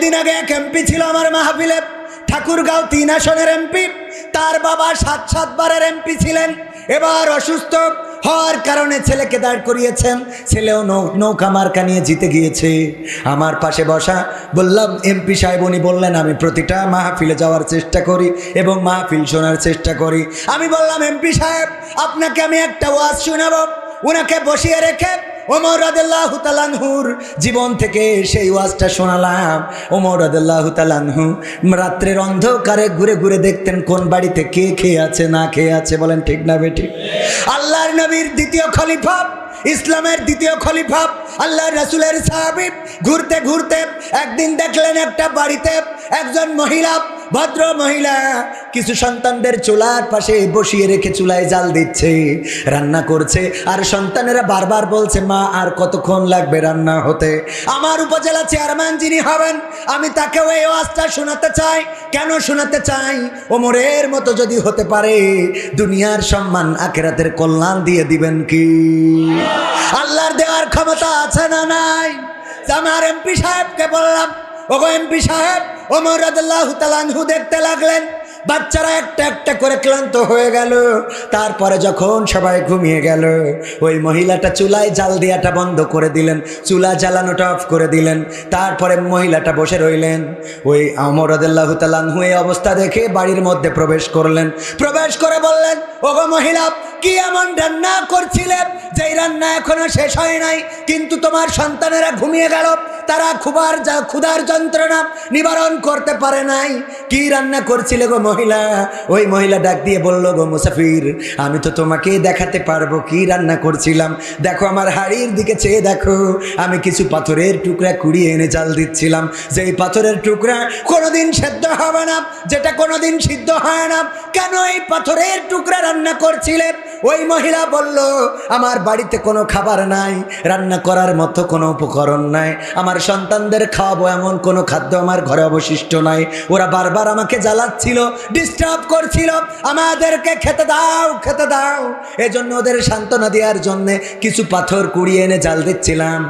কয়েকদিন আগে এক এমপি ছিল আমার মাহফিলে, ঠাকুরগাঁও 3 আসনের এমপি। তার বাবা 7 বারের এমপি ছিলেন। এবার অসুস্থ হওয়ার কারণে ছেলেকে দাঁড় করিয়েছেন। ছেলেও নৌকা মার্কা নিয়ে জিতে গিয়েছে। আমার পাশে বসা, বললাম এমপি সাহেব। উনি বললেন আমি প্রতিটা মাহফিলে যাওয়ার চেষ্টা করি এবং মাহফিল শোনার চেষ্টা করি। আমি বললাম এমপি সাহেব, আপনাকে আমি একটা ওয়াজ শোনাবো। ওনাকে বসিয়ে রেখে ওমর রাদিয়াল্লাহু তাআলা আনহুর জীবন থেকে সেই ওয়াজটা শোনালাম। ওমর রাদিয়াল্লাহু তাআলা আনহু রাত্রের অন্ধকারে ঘুরে ঘুরে দেখতেন কোন বাড়িতে কে খেয়ে আছে না খেয়ে আছে। বলেন ঠিক না বেঠিক? আল্লাহর নবীর দ্বিতীয় খলিফা, ইসলামের দ্বিতীয় খলিফা, আল্লাহর রাসূলের সাহাবী ঘুরতে ঘুরতে একদিন দেখলেন একটা বাড়িতে একজন মহিলা, ভদ্র মহিলা, কিছু সন্তানদের চুলার পাশে বসিয়ে রেখে চুলায় জাল দিচ্ছে, রান্না করছে। আর সন্তানেরা বারবার বলছে মা আর কতক্ষণ লাগবে রান্না হতে। আমার উপজেলা চেয়ারম্যান যিনি হবেন, আমি তাকেও এই ওয়াজটা শোনাতে চাই। কেন শোনাতে চাই? ওমরের মতো যদি হতে পারে, দুনিয়ার সম্মান আখিরাতের কল্যাণ দিয়ে দিবেন কি? আল্লাহর দেওয়ার ক্ষমতা আছে না নাই? আমার এমপি সাহেবকে বললাম, ওগো এমপি সাহেব। ওমর রাদিয়াল্লাহু তাআলা আনহু দেখতে লাগলেন। বাচ্চারা একটা একটা করে ক্লান্ত হয়ে গেল। তারপরে যখন সবাই ঘুমিয়ে গেল, ওই মহিলাটা চুলায় জাল দেওয়াটা বন্ধ করে দিলেন, চুলা জ্বালানোটা অফ করে দিলেন। তারপরে মহিলাটা বসে রইলেন। ওই ওমর রাদিয়াল্লাহু তাআলা আনহু এই অবস্থা দেখে বাড়ির মধ্যে প্রবেশ করলেন। প্রবেশ করে বললেন, ওগো মহিলা, কি এমন রান্না করছিলে যেই রান্না এখনো শেষ হয় নাই, কিন্তু তোমার সন্তানেরা ঘুমিয়ে গেল, তারা ক্ষুধার যন্ত্রণা নিবারণ করতে পারে নাই? কি রান্না করছিলে গো মহিলা? ওই মহিলা ডাক দিয়ে বলল, গো মুসাফির, আমি তো তোমাকে দেখাতে পারবো কি রান্না করছিলাম। দেখো আমার হাড়ির দিকে চেয়ে দেখো, আমি কিছু পাথরের টুকরা কুড়িয়ে এনে জাল দিচ্ছিলাম। যেই পাথরের টুকরা কোনোদিন সেদ্ধ হবে না, যেটা কোনোদিন সিদ্ধ হয় না। কেন এই পাথরের টুকরা রান্না করছিলে? ওই মহিলা বলল, আমার বাড়িতে কোনো খাবার নাই, রান্না করার মতো কোনো উপকরণ নাই, আমার সন্তানদের খাওয়াবো এমন কোনো খাদ্য আমার ঘরে অবশিষ্ট নাই। ওরা বারবার আমাকে জ্বালাচ্ছিল, ডিস্টার্ব করছিল, আমাদেরকে খেতে দাও খেতে দাও। এজন্য ওদের সান্ত্বনা দেওয়ার জন্যে কিছু পাথর কুড়িয়ে এনে জাল দিচ্ছিলাম।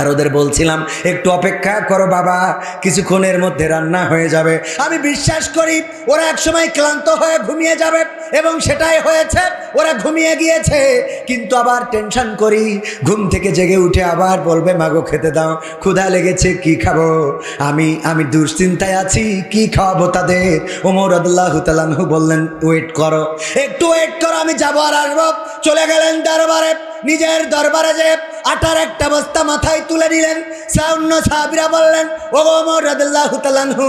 আর ওদের বলছিলাম একটু অপেক্ষা করো বাবা, কিছুক্ষণের মধ্যে রান্না হয়ে যাবে। আমি বিশ্বাস করি ওরা একসময় ক্লান্ত হয়ে ঘুমিয়ে যাবে, এবং সেটাই হয়েছে, ওরা ঘুমিয়ে গিয়েছে। কিন্তু আবার টেনশন করি, ঘুম থেকে জেগে উঠে আবার বলবে মাগো খেতে দাও, ক্ষুধা লেগেছে, কি খাবো? আমি দুশ্চিন্তায় আছি, কি খাওয়াবো তাদের? ওমর রাদিয়াল্লাহু তাআলা আনহু বললেন, ওয়েট করো, একটু ওয়েট করো, আমি যাবো আর আসবো। চলে গেলেন দরবারে। নিজের দরবারে যে আটার একটা বস্তা মাথায় তুলে নিলেন। অন্য সাহাবীরা বললেন, ও ওমর রাদিয়াল্লাহু তাআলা আনহু,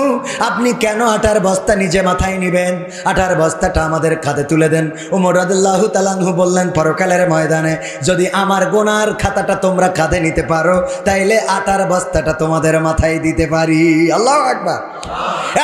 আপনি কেন আটার বস্তা নিজে মাথায় নেবেন? আটার বস্তাটা আমাদের কাঁধে তুলে দেন। ওমর রাদিয়াল্লাহু তাআলা আনহু বললেন, পরকালের ময়দানে যদি আমার গুনার খাতাটা তোমরা কাঁধে নিতে পারো, তাইলে আটার বস্তাটা তোমাদের মাথায় দিতে পারি। আল্লাহু আকবার।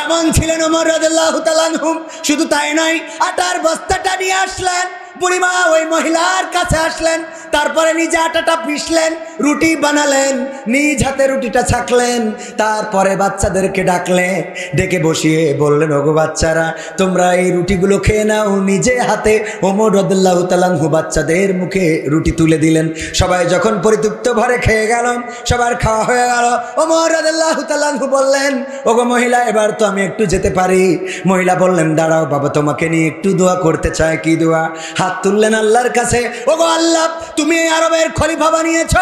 এমন ছিলেন ওমর রাদিয়াল্লাহু তাআলা আনহু। শুধু তাই নয়, আটার বস্তাটা নিয়ে আসলেন, বুড়িমা ওই মহিলার কাছে আসলেন, তারপরে নিজে আটাটা পিষলেন, রুটি বানালেন, নিজ হাতে রুটিটা ছাকলেন। তারপরে বাচ্চাদেরকে ডাকলেন, ডেকে বসিয়ে বললেন, ওগো বাচ্চারা, তোমরা এই রুটিগুলো খেয়ে নাও। নিজে হাতে ওমর রাদিয়াল্লাহু তাআলা আনহু বাচ্চাদের মুখে রুটি তুলে দিলেন। সবাই যখন পরিতৃপ্ত ভরে খেয়ে গেল, সবার খাওয়া হয়ে গেল, ওমর রাদিয়াল্লাহু তাআলা আনহু বললেন, ওগো মহিলা, এবার তো আমি একটু যেতে পারি? মহিলা বললেন, দাঁড়াও বাবা, তোমাকে নিয়ে একটু দোয়া করতে চাই। কি দোয়া? হাত তুললেন আল্লাহর কাছে, ওগো আল্লাহ, তুমি এই আরবের খলিফা বানিয়েছ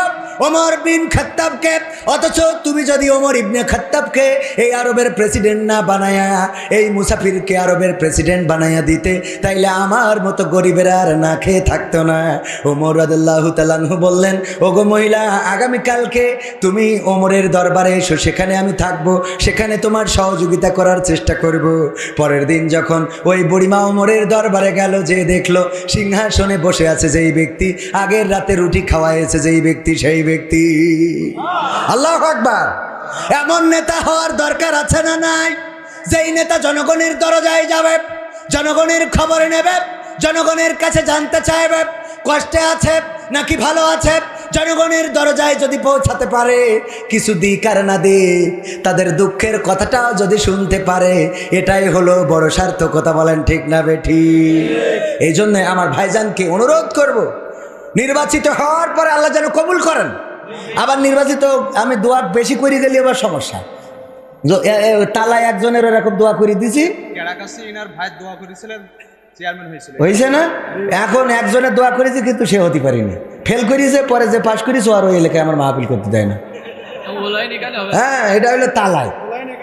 ওমর বিন খাত্তাবকে, অথচ তুমি যদি ওমর ইবনে খাত্তাবকে এই আরবের প্রেসিডেন্ট না বানায়া এই মুসাফিরকে আরবের প্রেসিডেন্ট বানায়া দিতে, তাইলে আমার মতো গরিবেরা আর না খেয়ে থাকতো না। ওমর রাদিয়াল্লাহু তাআলা আনহু বললেন, ওগো মহিলা, আগামীকালকে তুমি ওমরের দরবারে এসো, সেখানে আমি থাকবো, সেখানে তোমার সহযোগিতা করার চেষ্টা করব। পরের দিন যখন ওই বুড়িমা ওমরের দরবারে গেল, যে দেখলো সিংহাসনে বসে আছে যেই ব্যক্তি, আগের রাতে রুটি খাওয়াইছে যেই ব্যক্তি, সেই ব্যক্তি। আল্লাহু আকবার। এমন নেতা হওয়ার দরকার আছে না নাই? যেই নেতা জনগণের দরজায় যাবে, জনগণের খবর নেবে, জনগণের কাছে জানতে চাইবে কষ্টে আছে নাকি ভালো আছে। জনগণের দরজায় যদি পৌঁছাতে পারে, কিছু দিক আর না দিক, তাদের দুঃখের কথাটাও যদি শুনতে পারে, এটাই হলো বড় সার্থকতা। বলেন ঠিক না বেঠি? এই জন্য আমার ভাইজানকে অনুরোধ করব, নির্বাচিত হওয়ার পরে আল্লাহ যেন কবুল করেন। আবার নির্বাচিত আমি দোয়া বেশি করে গেলে আবার সমস্যা। তালায় একজনের এরকম দোয়া করে দিছি, হয়েছে না? এখন একজনের দোয়া করেছি কিন্তু সে হতে পারিনি, ফেল করেছে, পরে যে পাশ করেছে আর ওই এলাকায় আমার মাহফিল করতে দেয় না। হ্যাঁ, এটা হলো তালায়।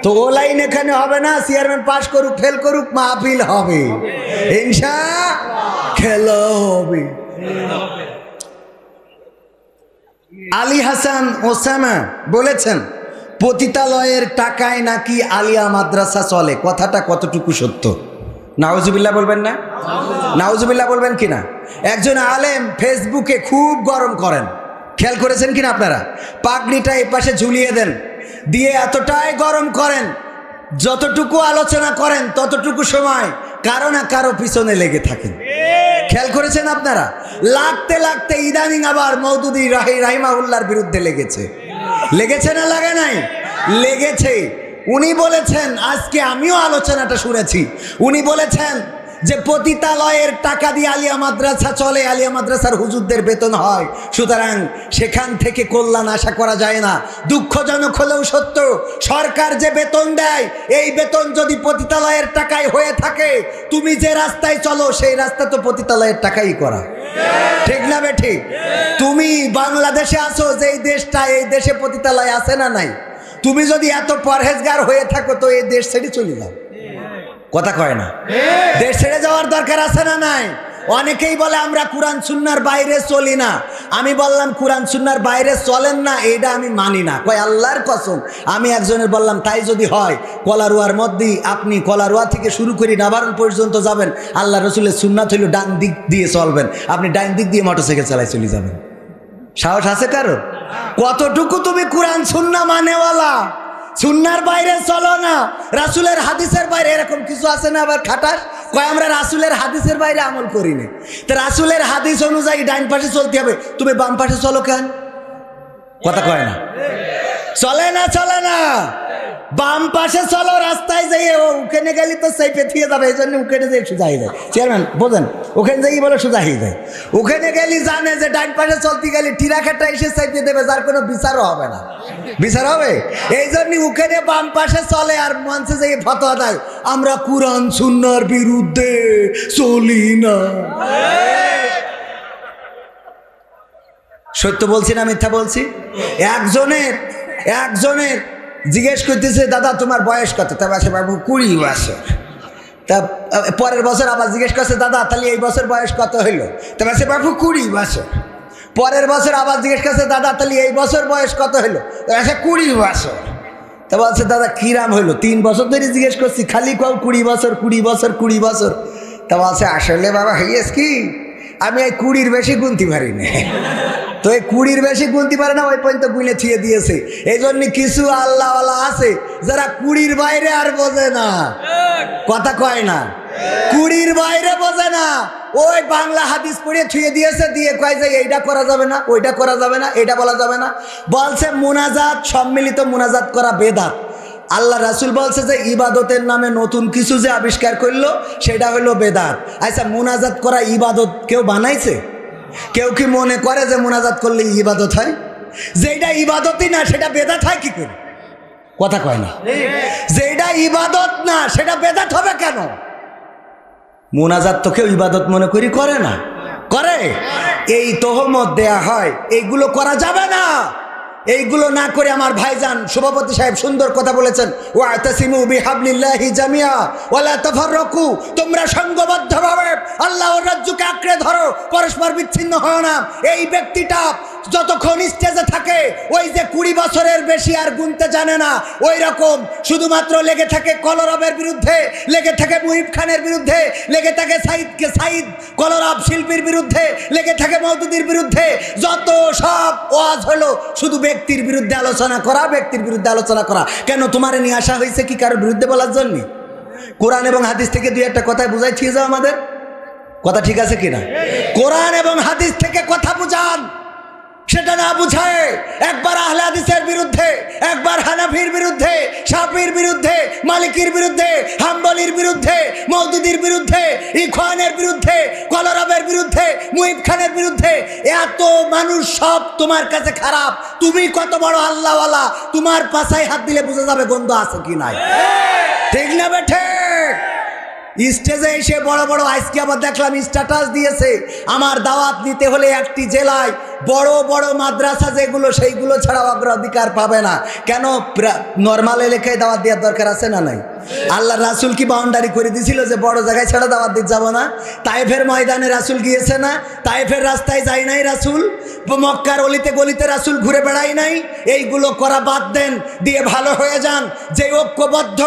তো ও লাইন এখানে হবে না, চেয়ারম্যান পাশ করুক ফেল করুক, মাহফিল হবে ইনশাআল্লাহ, খেলা হবে। আলী হাসান ওসামা বলেছেন পতিতালয়ের টাকায় নাকি আলিয়া মাদ্রাসা চলে, কথাটা কতটুকু সত্য? নাউজুবিল্লাহ বলবেন না? নাউজুবিল্লাহ বলবেন কিনা? একজন আলেম ফেসবুকে খুব গরম করেন, খেয়াল করেছেন কিনা আপনারা? পাগড়িটা এই পাশে ঝুলিয়ে দেন, দিয়ে এতটাই গরম করেন, যতটুকু আলোচনা করেন ততটুকু সময় কারো না কারো পিছনে লেগে থাকেন। খেয়াল করেছেন আপনারা? লাগতে লাগতে ইদানিং আবার মওদুদি রাহিমাহুল্লাহর বিরুদ্ধে লেগেছে না লাগে নাই? লেগেছে। উনি বলেছেন, আজকে আমিও আলোচনাটা শুনেছি, উনি বলেছেন যে পতিতালয়ের টাকা দিয়ে আলিয়া মাদ্রাসা চলে, আলিয়া মাদ্রাসার হুজুরদের বেতন হয়, সুতরাং সেখান থেকে কল্যাণ আশা করা যায় না। দুঃখজনক হলেও সত্য, সরকার যে বেতন দেয় এই বেতন যদি পতিতালয়ের টাকায় হয়ে থাকে, তুমি যে রাস্তায় চলো সেই রাস্তা তো পতিতালয়ের টাকাই করা, ঠিক না বে ঠিক? তুমি বাংলাদেশে আছো, যে এই দেশটা, এই দেশে পতিতালয় আছে না নাই? তুমি যদি এত পরহেজগার হয়ে থাকো তো এই দেশ ছেড়ে চলে যাও, কথা কয় না? দেশ ছেড়ে যাওয়ার দরকার আছে না নাই? অনেকেই বলে আমরা কুরআন সুন্নাহর বাইরে চলি না। আমি বললাম কুরআন সুন্নাহর বাইরে চলেন না, এটা আমি মানি না। কয় আল্লাহর কসম। আমি একজনের বললাম তাই যদি হয় কলারুয়ার মধ্যে আপনি কলারুয়া থেকে শুরু করে নাবারণ পর্যন্ত যাবেন, আল্লাহ রসুলের সুন্নাত হইল ডান দিক দিয়ে চলবেন, আপনি ডান দিক দিয়ে মোটরসাইকেল চালাই চলে যাবেন। সাহস আছে কারো? কতটুকু তুমি কুরআন সুন্নাহ মানেওয়ালা? সুন্নার বাইরে চলো না, রাসূলের হাদিসের বাইরে, এরকম কিছু আছে না আবার খাটাস? কয় আমরা রাসূলের হাদিসের বাইরে আমল করি না। তো রাসূলের হাদিস অনুযায়ী ডান পাশে চলতে হবে, তুমি বাম পাশে চলো কেন? কথা কয় না? চলে না, চলে না। বাম পাশে চলো, রাস্তায় যাইয়ে ওখানে গেলে তো সেই পেথিয়ে যাবে, এই জন্য ওখানে যাই সোজা হয়ে যায়। চেয়ারম্যান বোঝেন, ওখানে যাই বলে সোজা হয়ে যায়। ওখানে গেলি জানে যে ডান পাশে চলতে গেলে টিরাখাটা এসে চাইতে দেবে, যার কোনো বিচারও হবে না। বিচার হবে? এই জন্য ওখানে বাম পাশে চলে আর মঞ্চে যাই ফতোয়া দেয় আমরা কুরআন সুন্নাহর বিরুদ্ধে চলি না। সত্য বলছি না মিথ্যা বলছি? একজনের জিজ্ঞেস করতেছে দাদা তোমার বয়স কত? তা বলছে বাবু 20 বছর। তা পরের বছর আবার জিজ্ঞেস করছে দাদা তাহলে এই বছর বয়স কত হইল? তা বলছে বাবু 20 বছর। পরের বছর আবার জিজ্ঞেস করছে দাদা তাহলে এই বছর বয়স কত হইল? তা বলছে 20 বছর। তা বলছে দাদা কিরাম হইলো? 3 বছর ধরে জিজ্ঞেস করছি, খালি কও 20 বছর 20 বছর 20 বছর। তা বলছে আসলে বাবা হইয়াস কি আমি এই 20-র বেশি গুনতে পারি না। তো এই 20-র বেশি গুনতে পারে না, ওই পর্যন্ত গুনে থিয়ে দিয়েছে। এই জন্য কিছু আল্লাহওয়ালা আছে যারা 20-র বাইরে আর বোঝে না, কথা কয় না। 20-র বাইরে বোঝে না, ওই বাংলা হাদিস পড়ে থুয়ে দিয়েছে, দিয়ে কয় যে এইটা করা যাবে না, ওইটা করা যাবে না, এটা বলা যাবে না। বলছে মুনাজাত, সম্মিলিত মুনাজাত করা বেদাত। আল্লাহ রাসূল বলছে যে ইবাদতের নামে নতুন কিছু যে আবিষ্কার করলো সেটা হলো বেদাত। আচ্ছা, মুনাজাত করা ইবাদত কেউ বানাইছে? কেউ কি মনে করে যে মুনাজাত করলে ইবাদত হয়? যেটা ইবাদতই না সেটা বেদাত হয় কি করে? কথা কয় না। যেটা ইবাদত না সেটা বেদাত হবে কেন? মুনাজাত তো কেউ ইবাদত মনে করি করে না, করে? এই তহমত দেয়া হয়, এইগুলো করা যাবে না। এইগুলো না করে আমার ভাইজান সভাপতি সাহেব সুন্দর কথা বলেছেন, ওয়াতাসিমু বিহাবলিল্লাহি জামিয়া ওয়ালা তাফাররাকু, তোমরা সংঘবদ্ধভাবে আল্লাহর রাজ্যকে আঁকড়ে ধরো, পরস্পর বিচ্ছিন্ন হও না। এই ব্যক্তিটা যতক্ষণ স্টেজে থাকে ওই যে 20 বছরের বেশি আর গুনতে জানে না, ওই রকম শুধুমাত্র লেগে থাকে কলরবের বিরুদ্ধে, লেগে থাকে মুহিব খানের বিরুদ্ধে, লেগে থাকে সাইদ কলরব শিল্পীর বিরুদ্ধে, লেগে থাকে মওদুদির বিরুদ্ধে। যত সব ওয়াজ হলো শুধু ব্যক্তির বিরুদ্ধে আলোচনা করা, ব্যক্তির বিরুদ্ধে আলোচনা করা। কেন? তোমারে নিয়ে আসা হয়েছে কি কারোর বিরুদ্ধে বলার জন্য? কোরআন এবং হাদিস থেকে 2-1টা কথায় বুঝাই ছিয়ে যাও আমাদের। কথা ঠিক আছে কিনা? কোরআন এবং হাদিস থেকে কথা বুঝান, সেটা না বুঝায় একবার আহলে হাদিসের বিরুদ্ধে, একবার হানাফির বিরুদ্ধে, শাফির বিরুদ্ধে, মালিকির বিরুদ্ধে, হাম্বলির বিরুদ্ধে, মওদুদির বিরুদ্ধে, ইখওয়ানের বিরুদ্ধে, কলরবের বিরুদ্ধে, মুহিব খানের বিরুদ্ধে, এত মানুষ সব তোমার কাছে খারাপ। তুমি কত বড় আল্লাহওয়ালা, তোমার পাছায় হাত দিলে বোঝা যাবে গন্ধ আছে কি নাই। ঠিক না বেঠে? স্টেজে এসে বড় বড় আজকে আবার দেখলাম স্ট্যাটাস দিয়েছে, আমার দাওয়াত নিতে হলে একটি জেলায় বড় বড় মাদ্রাসা যেগুলো সেইগুলো ছাড়া অগ্রাধিকার পাবে না। কেন? নর্মাল এলাকায় দাওয়াত দেওয়ার দরকার আছে না নাই? আল্লাহ রাসুল কি বাউন্ডারি করে দিয়েছিল যে বড় জায়গায় ছাড়া দাওয়াত দিতে যাবো না? তায়েফের ময়দানে রাসুল গিয়েছে না? তায়েফের রাস্তায় যায় নাই রাসুল? মক্কার অলিতে গলিতে রাসুল ঘুরে বেড়ায় নাই? এইগুলো করা বাদ দেন, দিয়ে ভালো হয়ে যান। যে ঐক্যবদ্ধ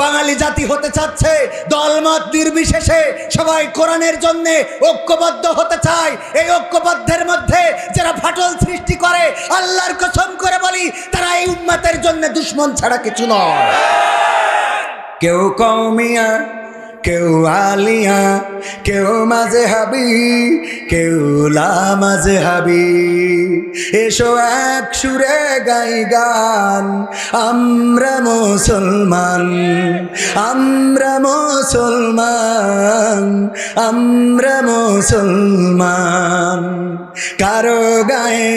বাঙালি জাতি হতে চাচ্ছে, দলমত নির্বিশেষে সবাই কোরআনের জন্য ঐক্যবদ্ধ হতে চায়, এই ঐক্যবদ্ধের মধ্যে যারা ফাটল সৃষ্টি করে, আল্লাহর কসম করে বলি তারা এই উম্মতের জন্য দুশ্মন ছাড়া কিছু নয়। কেউ কওমিয়া, কেউ আলিয়া, কেউ মাযহাবি, কেউ লা মাযহাবি, এসো এক সুরে গাই গান, আমরা মুসলমান, আমরা মুসলমান, আমরা মুসলমান। কারো গায়ে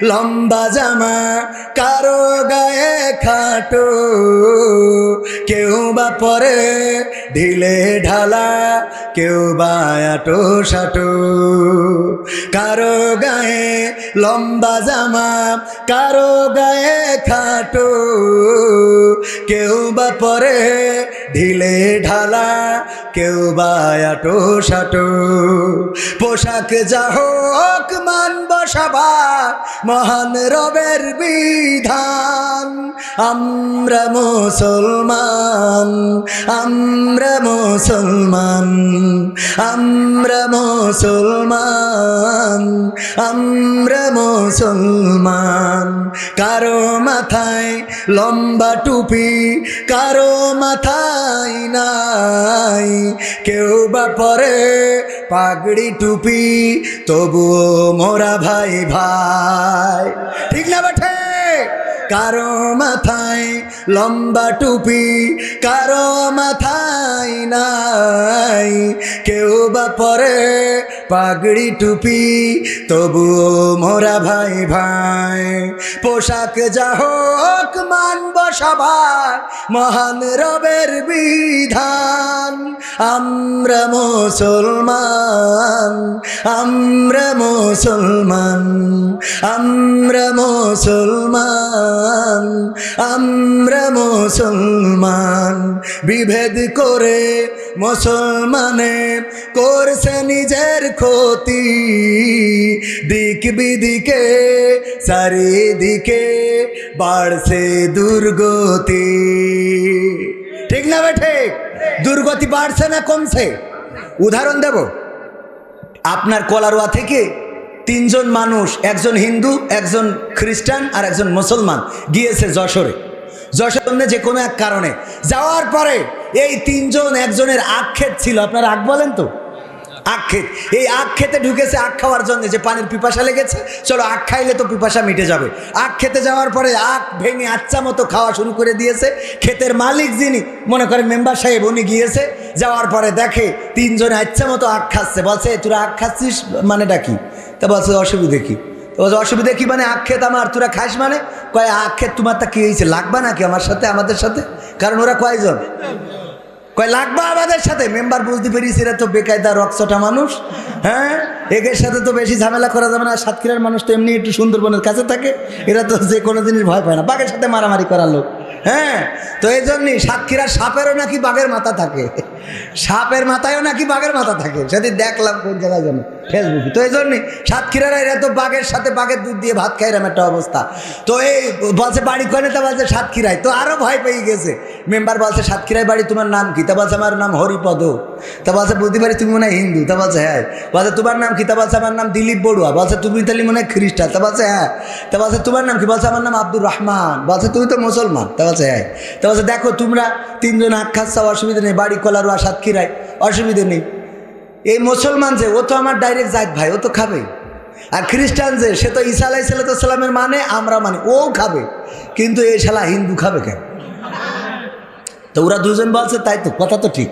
লম্বা জামা, কারো গায়ে খাটো, কেউ বা পরে ঢিলে ঢালা, কেউ বা আটো সাটো। কারো গায়ে লম্বা জামা, কারো গায়ে খাটো, কেউ বা পরে ঢিলে ঢালা, কেউ বা আটো সাটো। পোশাক যা হোক মানব সবার মহান রবের বিধান, আমরা মুসলমান, আমরা মুসলমান, আমরা মুসলমান, আমরা মুসলমান। কারো মাথায় লম্বা টুপি, কারো মাথায় নাই, কেউ বা পরে পাগড়ি টুপি, তবুও মোরা ভাই ভাই। ঠিক না বেঠে? কারো মাথায় লম্বা টুপি, কারো মাথায় নাই, কেউ বা পরে পাগড়ি টুপি, তবুও মোরা ভাই ভাই। পোশাক যা হোক মানব সবার মহান রবের বিধান, আমরা মুসলমান, আমরা মুসলমান, আমরা মুসলমান, আমরা মুসলমান। বিভেদ করে মুসলমানে করছে নিজের ক্ষতি, দিক বিদিকে চারিদিকে বাড়ছে দুর্গতি। ঠিক না বেঠে? দুর্গতি বাড়ছে না কমছে? উদাহরণ দেব। আপনার কলারোয়া থেকে তিনজন মানুষ, একজন হিন্দু, একজন খ্রিস্টান আর একজন মুসলমান গিয়েছে যশোরে। যশোরে যে কোনো এক কারণে যাওয়ার পরে এই তিনজন, একজনের আক্ষেপ ছিল। আপনারা আখ বলেন তো? আক্ষেত। এই আখ খেতে ঢুকেছে আখ খাওয়ার জন্য, যে পানির পিপাসা লেগেছে, চলো আখ খাইলে তো পিপাসা মিটে যাবে। আখ খেতে যাওয়ার পরে আখ ভেঙে আচ্ছা মতো খাওয়া শুরু করে দিয়েছে। ক্ষেতের মালিক যিনি, মনে করেন মেম্বার সাহেব, উনি গিয়েছে। যাওয়ার পরে দেখে তিনজনে আচ্ছা মতো আখ খাচ্ছে। বলছে তোরা আখ খাচ্ছিস মানেটা কি? তা বলছে অসুবিধে কি? তো বলছে অসুবিধা কি মানে? আখ খেত আমার, তোরা খাস মানে? কয় আখ খেত তোমার তা কি হয়েছে, লাগবা নাকি আমার সাথে, আমাদের সাথে? কারণ ওরা কয়জন? কয় লাগবা আমাদের সাথে। মেম্বার বুঝতে পেরেছি এরা তো বেকায়দা রক্সটা মানুষ, হ্যাঁ, এদের সাথে তো বেশি ঝামেলা করা যাবে না। সাতক্ষীরার মানুষ তো এমনি একটু সুন্দরবনের কাছে থাকে, এরা তো যে কোনো জিনিস ভয় পায় না, বাঘের সাথে মারামারি করার লোক। হ্যাঁ, তো এই জন্যই সাতক্ষীরার সাপেরও নাকি বাঘের মাথা থাকে, সাপের মাথায়ও নাকি বাঘের মাথা থাকে। সেদিন দেখলাম কোন জায়গায় যেন ফেসবুকে। তো এই জন্যই সাতক্ষীরারা এরা তো বাঘের সাথে বাঘের দুধ দিয়ে ভাত খাই, এরম একটা অবস্থা। তো এই বলছে বাড়ি কনে, তা বলছে সাতক্ষীরায়। তো আরও ভয় পেয়ে গেছে। মেম্বার বলছে সাতক্ষীরায় বাড়ি, তোমার নাম কি? তা বলছে আমার নাম হরিপদ। তা বলছে বুঝতে পারি তুমি মনে হয় হিন্দু। তা বলছে হ্যাঁ। বলছে তোমার নাম কি? তা বলছে আমার নাম দিলীপ বড়ুয়া। বলছে তুমি তাহলে মনে হয় খ্রিস্টান। তা বলছে হ্যাঁ। তা বলছে তোমার নাম কি? বলছে আমার নাম আব্দুর রহমান। বলছে তুমি তো মুসলমান। তা বলছে হ্যাঁ। তা বলছে দেখো তোমরা তিনজন আখ খাচ্ছ, অসুবিধা নেই, বাড়ি কলারোয়া সাতক্ষীরায়, অসুবিধে নেই। এই মুসলমান যে, ও তো আমার ডাইরেক্ট জাত ভাই, ও তো খাবে। আর খ্রিস্টান যে, সে তো ঈসা আলাইহিস সালামের মানে, আমরা মানে, ও খাবে। কিন্তু এই শালা হিন্দু খাবে কেন? তো ওরা দুজন বলছে তাই তো, কথা তো ঠিক।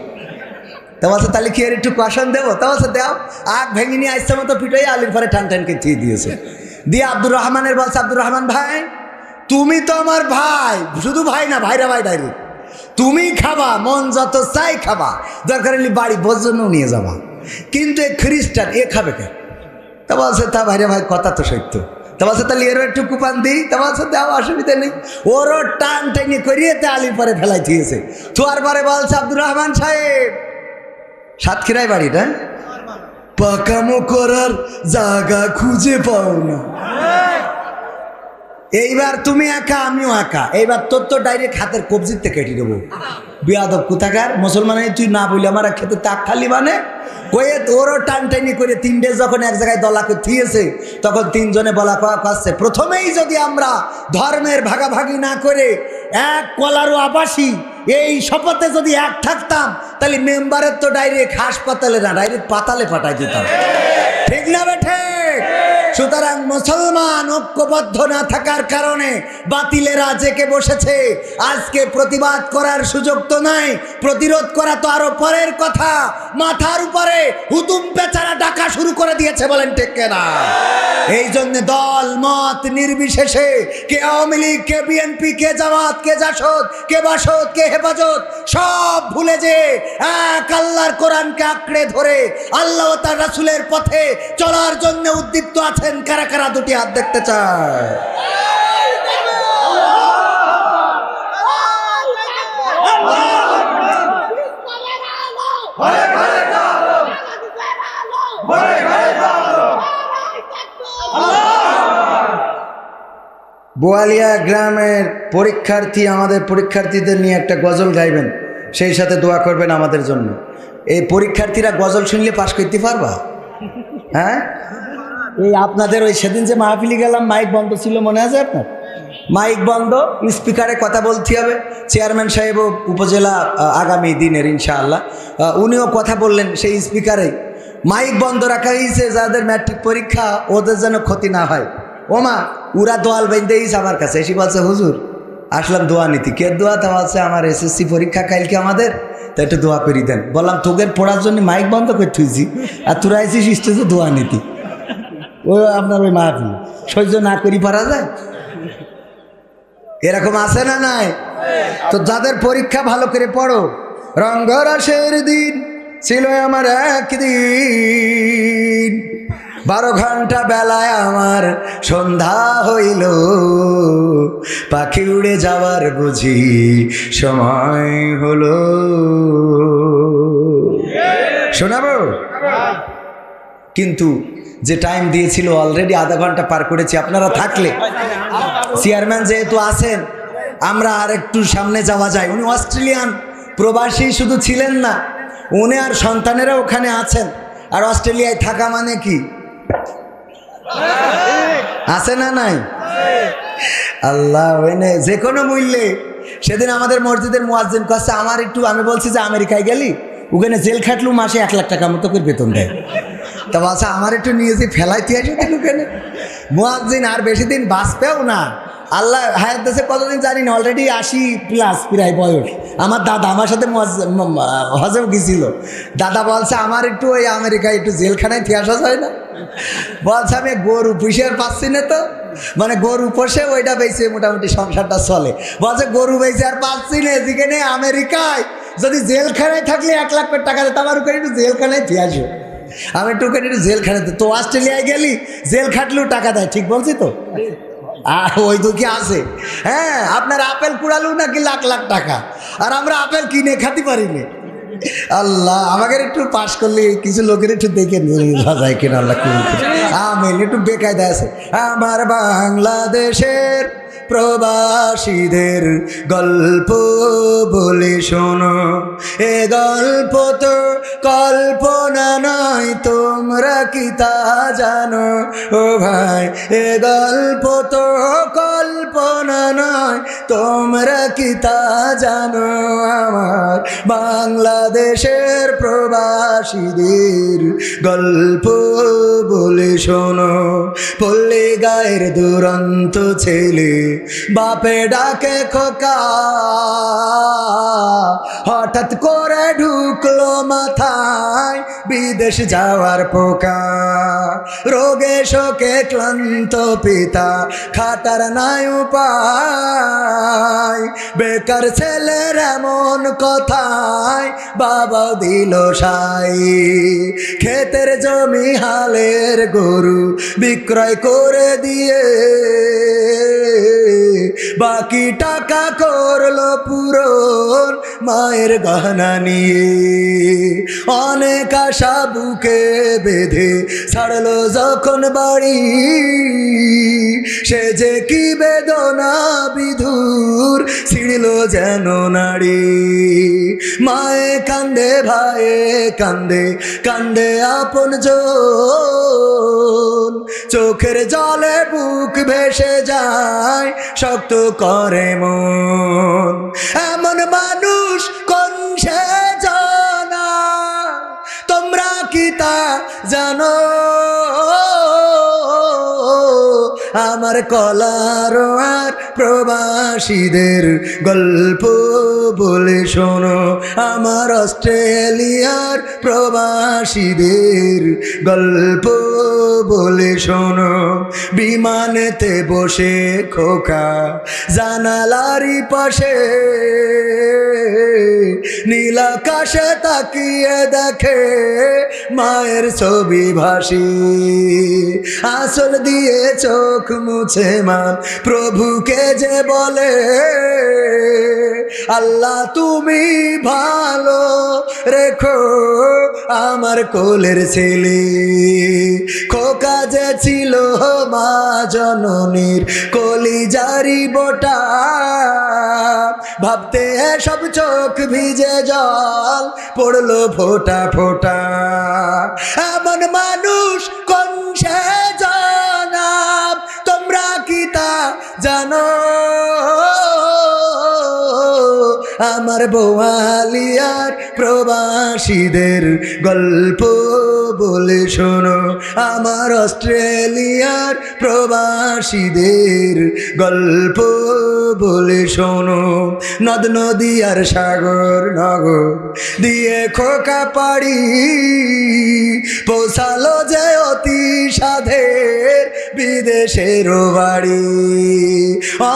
তা বলছে তাহলে কি আর একটু কষান দেবো? তা বলছে দেও। আগ ভেঙে নিয়ে আসছে মতো পিটাই আলির পরে টান টানকে থিয়ে দিয়েছে। দিয়ে আব্দুর রহমানের বলছে, আব্দুর রহমান ভাই তুমি তো আমার ভাই, শুধু ভাই না, ভাইরা ভাই ডাইরেক্ট। তুমি খাবা, মন যত চাই খাবা, দরকার হলে বাড়ি ভোজনও নিয়ে যাবা, কিন্তু এ খ্রিস্টান, এ খাবে কে? তা বলছে তা ভাইরা ভাই কথা তো সত্য। তা বলছে তাহলে এরও একটু কুপান দিই। তা বলছে দেওয়া অসুবিধা নেই। ওরও টান টেনে করিয়ে তে আলির পরে ফেলাই দিয়েছে। থুয়ার পরে বলছে আব্দুর রহমান সাহেব, সাতক্ষীরায় বাড়িটা, পাকামো করার জায়গা খুঁজে পাও না। এইবার তুমি একা, আমিও একা। এইবার তোর তো ডাইরেক্ট হাতের কবজিতে কেটে দেবো। বিয়াদব কোথাকার মুসলমান, তুই না বলি আমার খেতে তাক খালি মানে কয়ে ওরও টান টানি করে তিনটে যখন এক জায়গায় দলা করে থিয়েছে, তখন তিনজনে বলা কয়া করছে, প্রথমেই যদি আমরা ধর্মের ভাগাভাগি না করে এক কলারও আবাসী এই শপথে যদি এক থাকতাম, তাহলে মেম্বারের তো ডাইরেক্ট হাসপাতালে না, ডাইরেক্ট পাতালে পাঠাই দিতাম। ঠিক না বেঠে? সুতরাং মুসলমান ঐক্যবদ্ধ না থাকার কারণে বাতিলেরা জেকে বসেছে। আজকে প্রতিবাদ করার সুযোগ তো নাই, প্রতিরোধ করা তো আরো পরের কথা। মাথার উপরে হুতুম পেচারা ডাকা শুরু করে দিয়েছে, বলেন ঠিক কিনা? এই জন্য দল মত নির্বিশেষে, কে আওয়ামী লীগ, কে বিএনপি, কে জামাত, কে জাসদ, কে বাসদ, কে হেফাজত, সব ভুলে যে এক আল্লাহর কোরআনকে আঁকড়ে ধরে আল্লাহ ও তার রাসূলের পথে চলার জন্য উদ্দীপ্ত আছেন। কারা কারা দুটি হাত দেখতে চায়? বোয়ালিয়া গ্রামের পরীক্ষার্থী, আমাদের পরীক্ষার্থীদের নিয়ে একটা গজল গাইবেন, সেই সাথে দোয়া করবেন আমাদের জন্য। এই পরীক্ষার্থীরা গজল শুনলে পাশ করতে পারবা? হ্যাঁ, এই আপনাদের ওই সেদিন যে মাহফিলে গেলাম, মাইক বন্ধ ছিল, মনে আছে আপনার? মাইক বন্ধ, স্পিকারে কথা বলতে হবে। চেয়ারম্যান সাহেবও উপজেলা আগামী দিনের ইনশাআল্লাহ উনিও কথা বললেন সেই স্পিকারে। মাইক বন্ধ রাখা হয়েছে, যাদের ম্যাট্রিক পরীক্ষা ওদের যেন ক্ষতি না হয়। ওমা উরা দোয়াল বেঁধেইস আমার কাছে এসে বলছে, হুজুর আসলাম দোয়া নীতি। কে দোয়া? তা বলছে আমার এসএসসি পরীক্ষা কালকে আমাদের, তা একটু দোয়া করি দেন। বললাম তোদের পড়ার জন্য মাইক বন্ধ করে থুইছি, আর তোরা আইসিস স্টেজে দোয়া নীতি। ও আপনার ওই মাহফিল সহ্য না করি পারা যায়? এরকম আছে না নাই? তো যাদের পরীক্ষা ভালো করে পড়ো। রঙ্গরসের দিন ছিল আমার একদিন, 12 ঘন্টা বেলায় আমার সন্ধ্যা হইল, পাখি উড়ে যাওয়ার বুঝি সময় হলো। শোনাবো? কিন্তু যে টাইম দিয়েছিল অলরেডি আধা ঘন্টা পার করেছি। আপনারা থাকলে, চেয়ারম্যান যেহেতু আছেন, আমরা আর একটু সামনে যাওয়া যায়। উনি অস্ট্রেলিয়ান প্রবাসী শুধু ছিলেন না, উনি আর সন্তানেরা ওখানে আছেন। আর অস্ট্রেলিয়ায় থাকা মানে কি আছে না নাই? আল্লাহ যে কোনো মূল্যে। সেদিন আমাদের মসজিদের মুয়াজ্জিন কাছে আমার একটু, আমি বলছি যে আমেরিকায় গেলি, ওখানে জেল খাটলু মাসে 1 লাখ টাকা মতো করে বেতন দেয়। তা বলছে আমার একটু নিয়ে যে ফেলাইতে আসে দিন ওখানে। মুয়াজ্জিন আর বেশি দিন বাঁচবেও না, আল্লাহ হায়াত দেশে কতদিন জানি না, অলরেডি 80+ প্রায় বয়স। আমার দাদা আমার সাথে হজেও গেছিল। দাদা বলছে আমার একটু ওই আমেরিকায় একটু জেলখানায় ফিরে আসা যায় না। বলছে আমি গরু পুষে আর পাচ্ছি না, তো মানে গরু পোষে ওইটা বেঁচে মোটামুটি সংসারটা চলে। বলছে গরু বেঁচে আর পাচ্ছি না, যেখানে আমেরিকায় যদি জেলখানায় থাকলে 1 লাখ টাকা দিত, আমার ওখানে একটু জেলখানায় ফিরে আসো। আমি একটু ওখানে একটু জেলখানাতে, তো অস্ট্রেলিয়ায় গেলি জেল খাটলেও টাকা দেয়, ঠিক বলছি তো? আর ওই দুঃখে আছে। হ্যাঁ, আপনার আপেল কুড়ালু নাকি লাখ লাখ টাকা, আর আমরা আপেল কিনে খাতে পারিনি। আল্লাহ আমাকে একটু পাশ করলে কিছু লোকের একটু দেখে যায় কিনা, আল্লাহ আমি একটু বেকায়দা আছে। আমার বাংলাদেশের প্রবাসীদের গল্প বলে শোনো, এ গল্প তো কল্পনা নয়, তোমরা কি তা জানো? ও ভাই এ গল্প তো কল্পনা নয়, তোমরা কি তা জানো? আমার বাংলাদেশের প্রবাসীদের গল্প বলে শোনো। পল্লী গায়ের দুরন্ত ছেলে বাপে ডাকে খোকা, হঠাৎ করে ঢুকলো মাথায় বিদেশ যাওয়ার পোকা। রোগে শোকে ক্লান্ত পিতা, খাটার নাই উপায়। বেকার ছেলের এমন কথায় বাবা দিল সাই। ক্ষেতের জমি হালের গরু বিক্রয় করে দিয়ে বাকি টাকা করলো পূরণ মায়ের গহনা নিয়ে। অনেক আশা বুকে বেঁধে ছাড়লো যখন বাড়ি, সে যে কি বেদনা বিধুর ছিড়ল যেন নাড়ি। মায়ে কান্দে, ভাইয়ে কান্দে, কান্দে আপন জন। চোখের জলে বুক ভেসে যায়, শক্ত করে মন। এমন মানুষ কোন সে জানা, তোমরা কি তা জানো? আমার কলার আর প্রবাসীদের গল্প বলে শোনো, আমার অস্ট্রেলিয়ার প্রবাসীদের গল্প বলে শোনো। বিমানেতে বসে খোকা জানালারি পাশে, নীল আকাশে তাকিয়ে দেখে মায়ের ছবি ভাসি। আঁচল দিয়ে চোখ মুছে মান প্রভুকে যে বলে, আল্লাহ তুমি ভালো রেখো আমার কোলের ছেলে। খোকা যে ছিল মা জননীর কলিজারি বোটা, ভাবতে সব চোখ ভিজে জল পড়লো ফোঁটা ফোঁটা। এমন মানুষ কোন সে জানাব, তোমরা কি তা জানো? আমার বোয়ালিয়ার প্রবাসীদের গল্প বলে শোনো, আমার অস্ট্রেলিয়ার প্রবাসীদের গল্প বলে শোনো। নদ নদী আর সাগর নগর দিয়ে খোকা পাড়ি, পৌঁছালো যে অতি সাধের বিদেশের বাড়ি।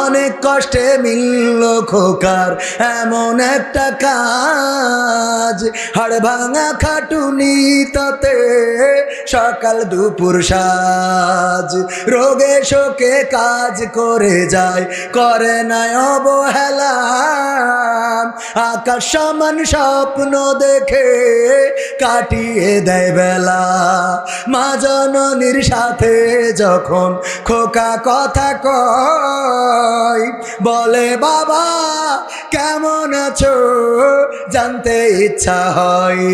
অনেক কষ্টে মিলল খোকার এমন একটা কাজ, হাড় ভাঙা খাটুনি তাতে সকাল দুপুর সাজ। রোগে শোকে কাজ করে যায়, করে না অবহেলা। আকাশ সমান স্বপ্ন দেখে কাটিয়ে দেয় বেলা। মা জননীর সাথে যখন খোকা কথা কয়, বলে বাবা কেমন আছো জানতে ইচ্ছা হয়।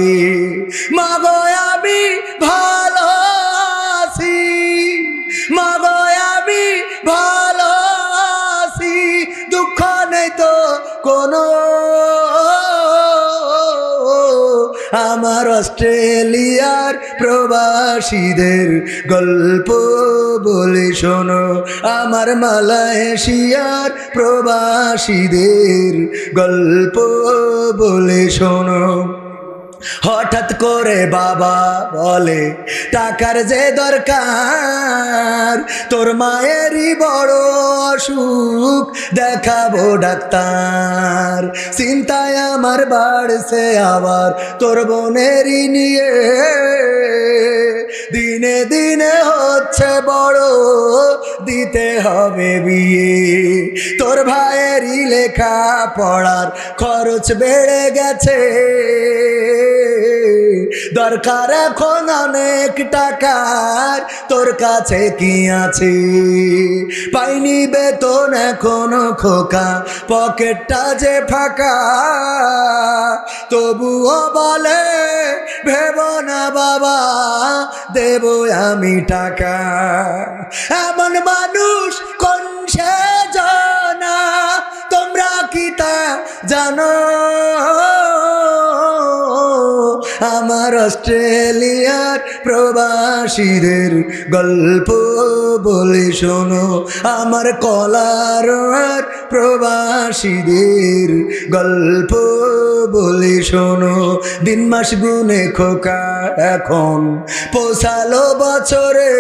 মাগো আমি ভালো আছি, মাগো আমি ভালো আছি, দুঃখ নেই তো কোনো। আমার অস্ট্রেলিয়ার প্রবাসীদের গল্প বলে শোনো, আমার মালয়েশিয়ার প্রবাসীদের গল্প বলে শোনো। হঠাৎ করে বাবা বলে টাকার যে দরকার, তোর মায়েরই বড় অসুখ দেখাবো ডাক্তার। চিন্তায় আমার বাড়ছে আবার তোর বোনেরই নিয়ে, দিনে দিনে হচ্ছে বড় দিতে হবে বিয়ে। তোর ভাইয়েরই লেখা পড়ার খরচ বেড়ে গেছে, দরকার এখন অনেক টাকার, তোর কাছে কি আছে? পাইনি বেতন এখনো খোকা, পকেটটা যে ফাঁকা। তবুও বলে ভেব না বাবা, দেব আমি টাকা। এমন মানুষ কোন সে জানা, তোমরা কি তা জানো? আমার অস্ট্রেলিয়ার প্রবাসীদের গল্প বলে শোনো, আমার কলার প্রবাসীদের গল্প বলে শোনো, দিন মাস গুনে খোকা এখন পৌঁছালো বছরে,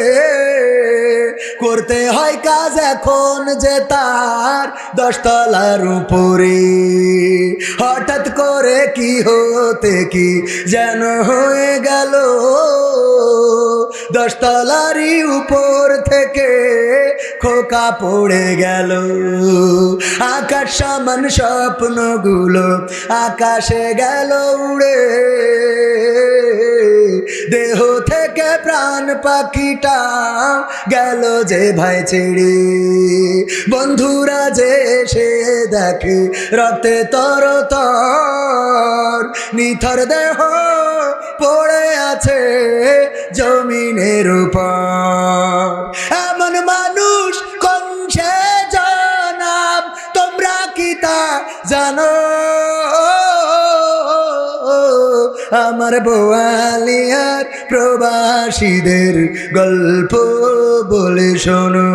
করতে হয় কাজ এখন যে তার 10 তলার উপরে। হঠাৎ করে কি হতে কি যেন হয়ে গেল, 10 তলারই উপর থেকে খোকা পড়ে গেল। আকাশ সমান স্বপ্নগুলো আকাশে গেল উড়ে, দেহ থেকে প্রাণ পাখিটা গেল যে ভাই ছেড়ে। বন্ধুরা যে এসে দেখে রক্তে তর তর, নিথর দেহ পড়ে আছে জমিনের উপর। এমন মানুষ কোন সে জনাব, তোমরা কি তা জানো? আমার বোয়ালিয়ার প্রবাসীদের গল্প বলে শোনো,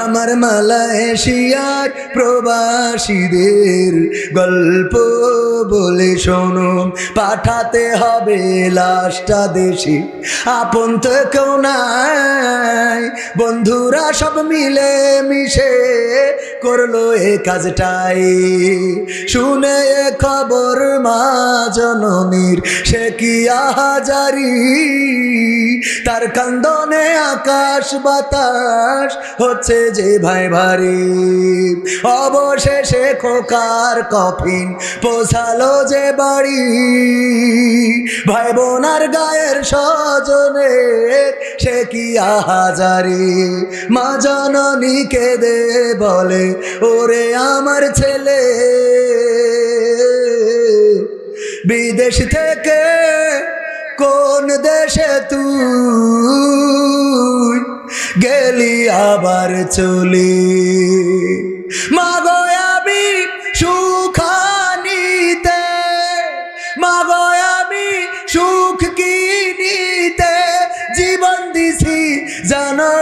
আমার মালয়েশিয়ার প্রবাসীদের গল্প বলে শোনো। পাঠাতে হবে লাশটা দেশে, আপন তো কেউ নাই, বন্ধুরা সব মিলে মিশে করলো এ কাজটাই। শুনে এ খবর মা জননীর সে কি আহাজারি, তার কান্দনে আকাশ বাতাস হচ্ছে যে ভাই ভারী। অবশেষে খোকার কফিন পৌঁছালো যে বাড়ি, ভাই বোনার গায়ের স্বজনের সে কি আহাজারি। মা জননী কেঁদে বলে, ওরে আমার ছেলে, বিদেশ থেকে কোন দেশে তুই গেলি আবার চলে। মাগো আমি সুখানিতে, মাগো আমি সুখ কিনিতে জীবন দিছি জানো।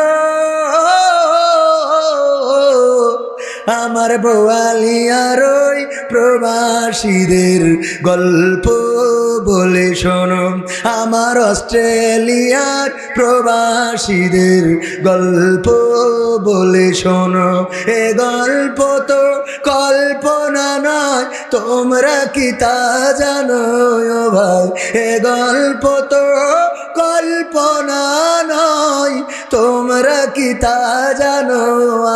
আমার বোয়ালিয়ার ওই প্রবাসীদের গল্প বলে শোনো, আমার অস্ট্রেলিয়ার প্রবাসীদের গল্প বলে শোনো। এ গল্প তো কল্পনা নয়, তোমরা কি তা জানো ভাই? এ গল্প তো কল্পনা নয়, তোমরা কি তা জানো?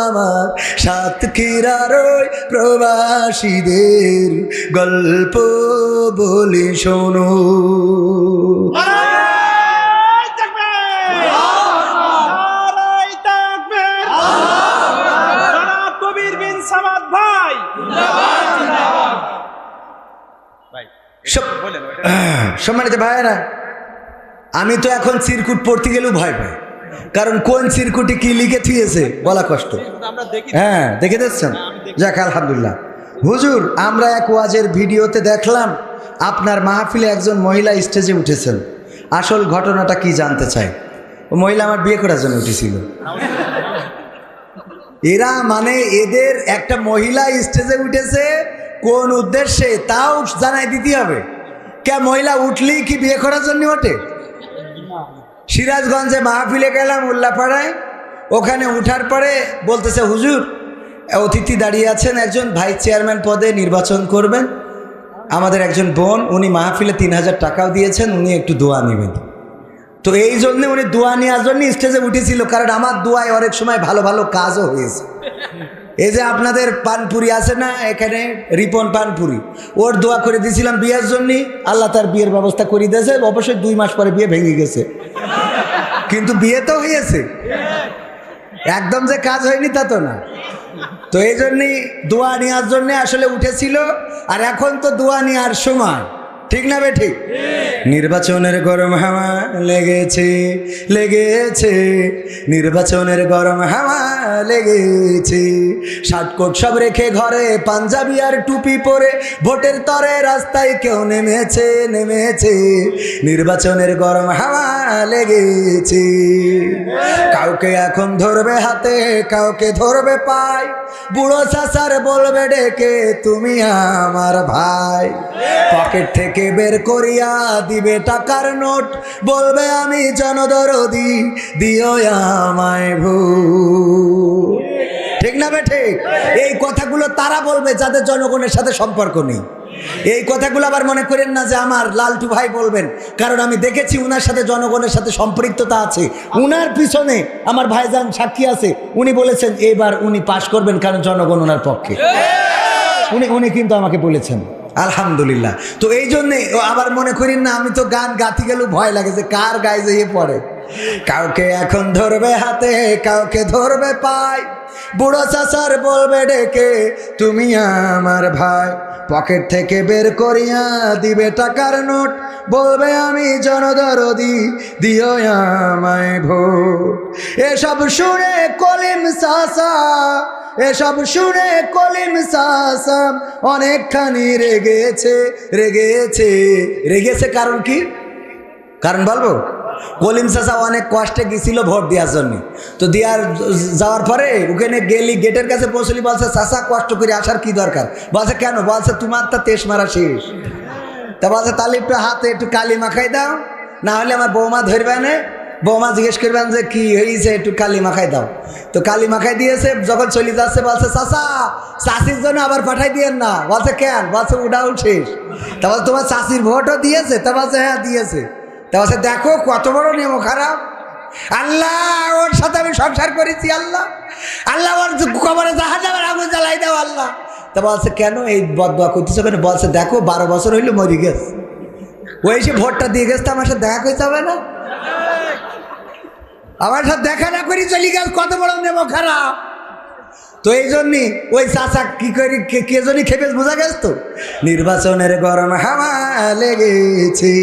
আমার সাতক্ষীরার ওই প্রবাসীদের গল্প বলে শোনো। সম্মানিত ভাইয়েরা, আমি তো এখন চিরকুট পড়তে গেলেও ভয় পাই, কারণ কোন চিরকুটে কি লিখে থিয়েছে বলা কষ্ট। হ্যাঁ, দেখে দেখছেন? যাক আলহামদুলিল্লাহ। হুজুর, আমরা এক ওয়াজের ভিডিওতে দেখলাম আপনার মাহফিলে একজন মহিলা স্টেজে উঠেছেন, আসল ঘটনাটা কি জানতে চাই। ও মহিলা আমার বিয়ে করার জন্য উঠেছিল। এরা মানে এদের একটা মহিলা স্টেজে উঠেছে কোন উদ্দেশ্যে তাও জানাই দিতে হবে। কে মহিলা উঠলেই কি বিয়ে করার জন্য ওঠে? সিরাজগঞ্জে মাহফিলে গেলাম উল্লাপাড়ায়, ওখানে উঠার পরে বলতেছে, হুজুর অতিথি দাঁড়িয়ে আছেন, একজন ভাইস চেয়ারম্যান পদে নির্বাচন করবেন, আমাদের একজন বোন, উনি মাহফিলে 3000 টাকাও দিয়েছেন, উনি একটু দোয়া নেবেন। তো এই জন্যে উনি দোয়া নেওয়ার জন্য স্টেজে উঠেছিল, কারণ আমার দোয়ায় অনেক সময় ভালো ভালো কাজও হয়েছে। এই যে আপনাদের পানপুরি আছে না এখানে, রিপন পানপুরি, ওর দোয়া করে দিয়েছিলাম বিয়ের জন্য, আল্লাহ তার বিয়ের ব্যবস্থা করে দিয়েছে। অবশ্যই 2 মাস পরে বিয়ে ভেঙে গেছে, কিন্তু বিয়ে তো হয়েছে, একদম যে কাজ হয়নি তা তো না। তো এই জন্যই দোয়া নেওয়ার জন্য আসলে উঠেছিল। আর এখন তো দোয়া নেওয়ার সময়, ঠিক না বে ঠিক? নির্বাচনের গরম হাওয়া লেগেছে লেগেছে, নির্বাচনের গরম হাওয়া লেগেছে, শার্টকোট সব রেখে ঘরে পাঞ্জাবি আর টুপি পরে ভোটের তরে রাস্তায় কেউ নেমেছে নেমেছে, নির্বাচনের গরম হাওয়া লেগেছে। কাউকে এখন ধরবে হাতে, কাউকে ধরবে পায়, বুড়ো চাচার বলবে ডেকে তুমি আমার ভাই। পকেট থেকে বের করিয়া দিবে টাকার নোট, বলবে আমি জনদরদি, দিও আমায় ভোট। ঠিক না বে ঠিক? এই কথাগুলো তারা বলবে যাদের জনগণের সাথে সম্পর্ক নেই। এই কথাগুলো আবার মনে করেন না যে আমার লালটু ভাই বলবেন, কারণ আমি দেখেছি উনার সাথে জনগণের সাথে সম্পৃক্ততা আছে। উনার পিছনে আমার ভাইজান সাক্ষী আছে, উনি বলেছেন এবার উনি পাশ করবেন, কারণ জনগণ ওনার পক্ষে। উনি কিন্তু আমাকে বলেছেন, আলহামদুলিল্লাহ। তো এই জন্যে আবার মনে করেন না আমি তো গান গাতে গেলেও ভয় লাগে যে কার গায়ে যেয়ে পড়ে। কাউকে এখন ধরবে হাতে, কাউকে ধরবে পায়, বুড়ো চাচার বলবে ডেকে তুমি আমার ভাই, পকেট থেকে বের করিয়া দিবে টাকার নোট, বলবে আমি জনদরদি, দিও আমায় ভোট। এসব শুনে কলিম চাচা, এসব শুনে কলিম চাচা অনেকখানি রেগেছে। কারণ কি? কারণ বলবো, কলিম চাচা অনেক কষ্টে গেছিল ভোট দেওয়ার জন্য। তো দেওয়ার যাওয়ার পরে ওখানে গেলি, গেটের কাছে পৌঁছলি, বলছে চাচা কষ্ট করে আসার কি দরকার? বলছে কেন? বলছে তোমার তো তেজ মারা শেষ। তা বলছে তাহলে একটু হাতে একটু কালি মাখাই দাও, না হলে আমার বৌমা ধরবে না। বৌমা জিজ্ঞেস করবেন যে কি হয়েছে, একটু কালি মাখাই দাও। তো কালি মাখাই দিয়েছে। যখন চলে যাচ্ছে বলছে চাচা চাষির জন্য আবার পাঠাই দিয়েন না। বলছে কেন? বলছে উডাউল শেষ। তা বলছে তোমার চাষির ভোটও দিয়েছে? তা বলছে হ্যাঁ দিয়েছে। তা বলছে দেখো কত বড় নিয়ম খারাপ। আল্লাহ ওর সাথে আমি সংসার করেছি, আল্লাহ ওর কবরে জাহান্নামের আগুন জ্বালাই দাও আল্লাহ। তা বলছে কেন এই বদদোয়া করতেছ কেন? বলছে দেখো 12 বছর হইলো মরি গেছে, ওই সে ভোটটা দিয়ে গেছে, আমার সাথে দেখা করতে হবে না? আমার সাথে দেখা না করি চলে গেল, কত বড় নেব খারাপ। তো এই জন্যই ওই চাচা কি করি কে জন্য খেপে বোঝা গেছে। তো নির্বাচনের গরম হাওয়া লেগেছে,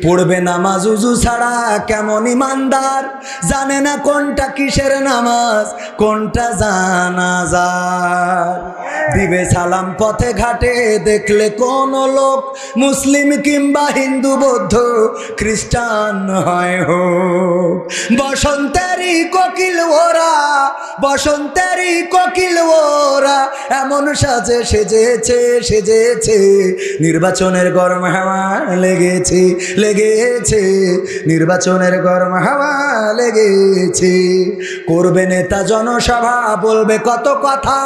পড়বে নামাজ উজু ছাড়া কেমন ইমানদার, জানে না কোনটা কিসের নামাজ কোনটা জানাজা, দিবে সালাম পথে ঘাটে দেখলে কোন লোক, মুসলিম কিংবা হিন্দু বৌদ্ধ খ্রিস্টান হয় হোক, বসন্তেরই কোকিল ওরা, বসন্তেরই কোকিল ওরা এমন সাজে সেজেছে, নির্বাচনের গরম হাওয়া লেগেছে, নির্বাচনের গরম হাওয়া লেগেছে, করবে নেতা জনসভা, বলবে কত কথা,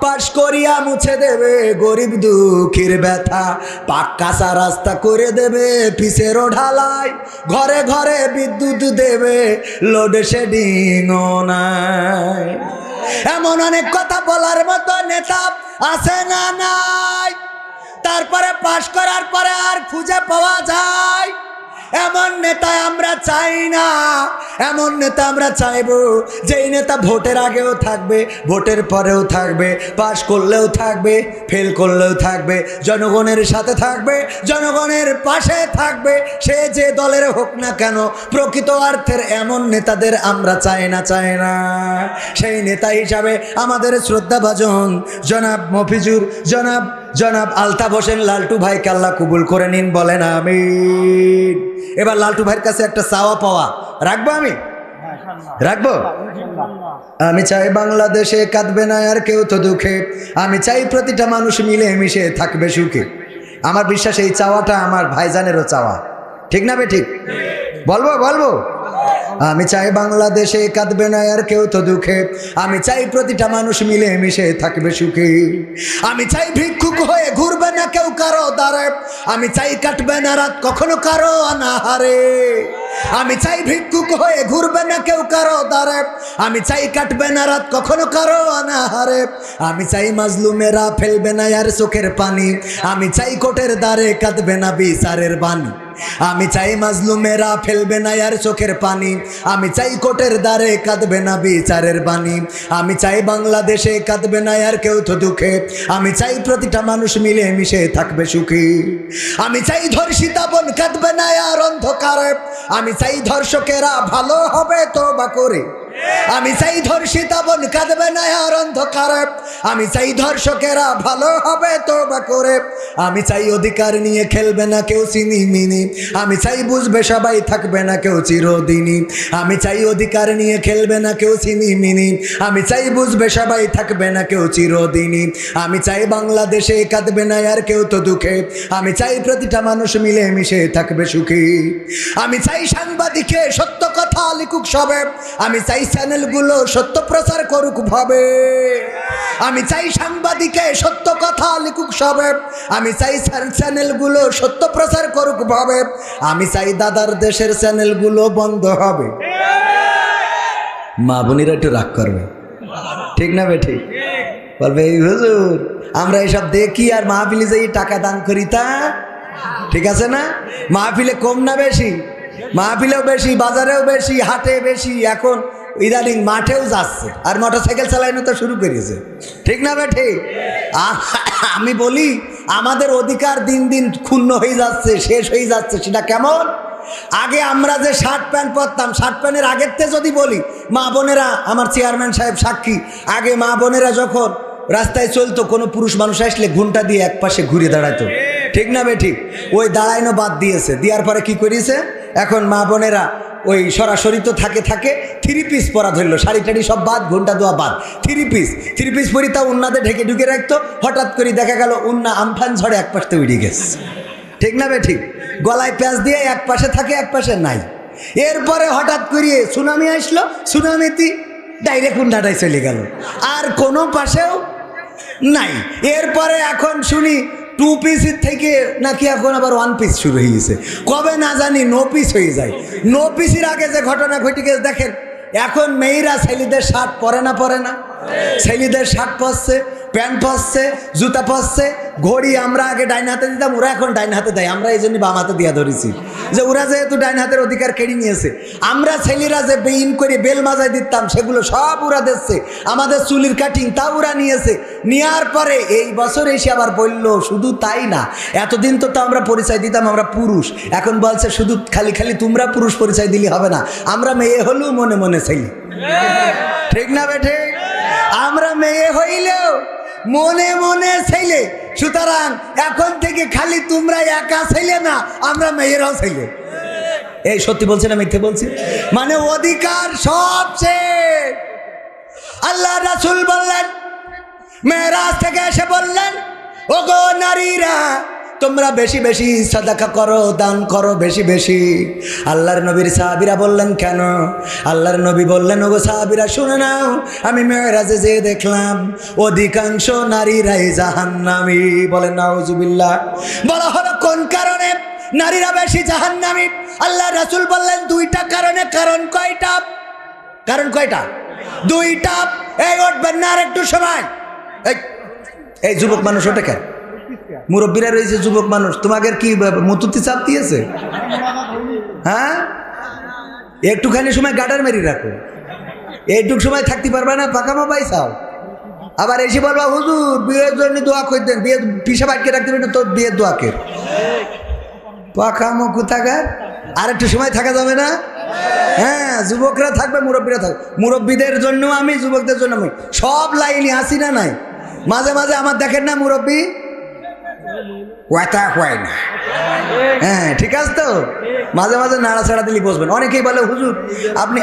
পাশ করিয়া মুছে দেবে গরিব দুঃখীর ব্যথা, পাক্কা রাস্তা করে দেবে পিসেরও ঢালাই, ঘরে ঘরে বিদ্যুৎ দেবে, লোডশেডিংও নাই। এমন অনেক কথা বলার মতো নেতা আছে না নাই? তারপরে পাশ করার পরে আর খুঁজে পাওয়া যায় এমন নেতা আমরা চাই না। এমন নেতা আমরা চাইবো যেই নেতা ভোটের আগেও থাকবে, ভোটের পরেও থাকবে, পাশ করলেও থাকবে, ফেল করলেও থাকবে, জনগণের সাথে থাকবে, জনগণের পাশে থাকবে, সে যে দলের হোক না কেন। প্রকৃত অর্থের এমন নেতাদের আমরা চাই না। সেই নেতা হিসাবে আমাদের শ্রদ্ধাভাজন জনাব মফিজুর, জনাব আলতাফ হোসেন লালটু ভাইকে আল্লাহ কবুল করে নিন, বলেন আমিন। এবার লালটু ভাইয়ের কাছে একটা চাওয়া পাওয়া রাখবো, আমি রাখবো। আমি চাই বাংলাদেশে কাঁদবে না আর কেউ তো দুঃখে, আমি চাই প্রতিটা মানুষ মিলে মিশে থাকবে সুখে। আমার বিশ্বাস এই চাওয়াটা আমার ভাইজানেরও চাওয়া, ঠিক না বে ঠিক? বলবো আমি চাই বাংলাদেশে কাঁদবে না আর কেউ তো দুঃখে, আমি চাই প্রতিটা মানুষ মিলে মিশে থাকবে সুখে। আমি চাই ভিক্ষুক হয়ে ঘুরবে না কেউ কারো দ্বারে, আমি চাই কাটবে না রাত কখনো কারো অনাহারে। আমি চাই ভিক্ষুক হয়ে ঘুরবে না কেউ কারো দ্বারে, আমি চাই কাটবে না রাত কখনো কারো অনাহারে। আমি চাই মাজলুমেরা ফেলবে না আর চোখের পানি, আমি চাই কোটের দ্বারে কাঁদবে না বিচারের বাণী। আমি চাই মাজলুমেরা ফেলবে না আর চোখের পানি, আমি চাই কোটের দ্বারে কাঁদবে না বিচারের বাণী। আমি চাই বাংলাদেশে কাঁদবে না আর কেউ তো দুঃখে, আমি চাই প্রতিটা মানুষ মিলে মিশে থাকবে সুখী। আমি চাই ধর্ষিতা বোন কাঁদবে না আর অন্ধকারে, আমি চাই ধর্ষকেরা ভালো হবে তওবা করে, আমি চাই ধর্ষিতা বোন কাঁদবে না আর অন্ধকারে, আমি চাই ধর্ষকেরা ভালো হবে তওবা করে, আমি চাই অধিকার নিয়ে খেলবে না কেউ চিনিমিনি, আমি চাই বুঝবে সবাই থাকবে না কেউ চিরদিনই, আমি চাই অধিকার নিয়ে খেলবে না কেউ চিনিমিনি, আমি চাই বুঝবে সবাই থাকবে না কেউ চিরদিনই, আমি চাই বাংলাদেশে কাঁদবে না আর কেউ তো দুঃখে, আমি চাই প্রতিটা মানুষ মিলে মিশে থাকবে সুখী, আমি চাই সাংবাদিকে সত্য কথা লিখুক সবে, আমি চাই চ্যানেলগুলো সত্য প্রচার করুক ভাবে, আমি চাই সাংবাদিকে সত্য কথা লিখুক সবে, আমি চাই চ্যানেলগুলো সত্য প্রচার করুক ভাবে, আমি চাই দাদার দেশের চ্যানেলগুলো বন্ধ হবে। মা বোনেরা একটু রাগ করবে, ঠিক না বে ঠিক? বলবে এই হুজুর আমরা এসব দেখি আর মাহফিলে যাই টাকা দান করি, তা ঠিক আছে না? মাহফিলে কম না বেশি? মাহফিলেও বেশি, বাজারেও বেশি, হাটে বেশি, এখন ইদানিং মাঠেও যাচ্ছে আর মোটরসাইকেল চালানো তো শুরু করেছে, ঠিক না বে ঠিক? আমি বলি আমাদের অধিকার দিন দিন ক্ষুণ্ণ হয়ে যাচ্ছে, শেষ হয়ে যাচ্ছে। সেটা কেমন? আগে আমরা যে শার্ট প্যান্ট পরতাম, শার্ট প্যান্টের আগের থেকে যদি বলি, মা বোনেরা, আমার চেয়ারম্যান সাহেব সাক্ষী, আগে মা বোনেরা যখন রাস্তায় চলতো কোনো পুরুষ মানুষ আসলে ঘুমটা দিয়ে এক পাশে ঘুরে দাঁড়াতো, ঠিক না বে ঠিক? ওই দাঁড়াইনো বাদ দিয়েছে, দেওয়ার পরে কি করেছে, এখন মা বোনেরা ওই সরাসরি তো থাকে থ্রি পিস পরা ধরলো, শাড়ি টাড়ি সব বাদ, ঘন্টা দেওয়া বাদ, থ্রি পিস পরি তা উন্নাতে ঢেকে ঢুকে রাখতো, হঠাৎ করে দেখা গেল উন্না আমফান ঝড়ে এক পাশে উড়ে গেছে, ঠিক না বে ঠিক? গলায় প্যাঁচ দিয়ে এক পাশে থাকে এক পাশে নাই, এরপরে হঠাৎ করিয়ে সুনামি আসলো, সুনামিতে ডাইরেক্ট উন্নাটাই চলে গেল, আর কোনো পাশেও নাই। এরপরে এখন শুনি 2 পিসের থেকে নাকি এখন আবার 1 পিস শুরু হয়ে গেছে, কবে না জানি নো পিস হয়ে যায়। নো পিসের আগে যে ঘটনা ঘটে গেছে দেখেন, এখন মেয়েরা ছেলেদের শার্ট পরে না, ছেলেদের শার্ট পরছে, প্যান্ট পরছে, জুতা পরছে, ঘড়ি আমরা আগে ডাইন হাতে দিতাম, ওরা এখন ডাইন হাতে দেয়, আমরা এই জন্য বাম হাতে দিয়া ধরেছি, যে ওরা যেহেতু ডাইন হাতের অধিকার কেড়ে নিয়েছে। আমরা ছেলেরা যে বেইন করে বেল মাজায় দিতাম সেগুলো সব ওরা দিচ্ছে, আমাদের চুলির কাটিং তা ওরা নিয়েছে, নেওয়ার পরে এই বছর এসে আবার বললো শুধু তাই না, এতদিন তো আমরা পরিচয় দিতাম আমরা পুরুষ, এখন বলছে শুধু খালি তোমরা পুরুষ পরিচয় দিলে হবে না, আমরা মেয়ে হলেও মনে মনে ছেলে, ঠিক না বে ঠিক? আমরা মেয়ে হইলেও মনে মনে ছেলে, সুতরাং এখন থেকে খালি তোমরা একা ছেলে না, আমরা মেয়েরাও ছেলে। এই সত্যি বলছি না মিথ্যে বলছি? মানে অধিকার সবচেয়ে। আল্লাহ রাসূল বললেন, মেরাজ থেকে এসে বললেন, ওগো নারীরা তোমরা বেশি বেশি সাদাকা করো, দান করো বেশি বেশি। আল্লাহর নবীর সাহাবীরা বললেন কেন? আল্লাহর নবী বললেন, ওগো সাহাবীরা শুনে নাও, আমি মেরাজে যেয়ে দেখলাম অধিকাংশ নারীরাই জাহান্নামী। বলেন নাউজুবিল্লাহ। বলা হলো কোন কারণে নারীরা বেশি জাহান্নামী? আল্লাহ রাসূল বললেন 2টা কারণে। কারণ কয়টা? কারণ কয়টা? 2টা। এই উঠবেন না আর একটু সময়। এই যুবক মানুষ ওটা কেন? মুরব্বীরা রয়েছে, যুবক মানুষ, তোমাকে কি মুতুতি চাপ দিয়েছে? হ্যাঁ, একটুখানি সময় গার্ডার মেরি রাখো, এইটুক সময় থাকতে পারবে না, পাকামো পাইছাও। আবার এসে বলবা হুজুর বিয়ের জন্য দোয়া করে দেন, বিয়ে পিসা বাটকে রাখতে পারবে না তোর বিয়ের দোয়াকে, পাকামো কোথাকার। আর একটু সময় থাকা যাবে না? হ্যাঁ, যুবকরা থাকবে, মুরব্বীরা থাকবে, মুরব্বীদের জন্য আমি, যুবকদের জন্য আমি, সব লাইনে আসি না নাই। মাঝে মাঝে আমার দেখেন না মুরব্বী হয় না, হ্যাঁ ঠিক আছে তো, মাঝে মাঝে নাড়াচাড়া দিলে বসবেন। অনেকেই বলে হুজুর আপনি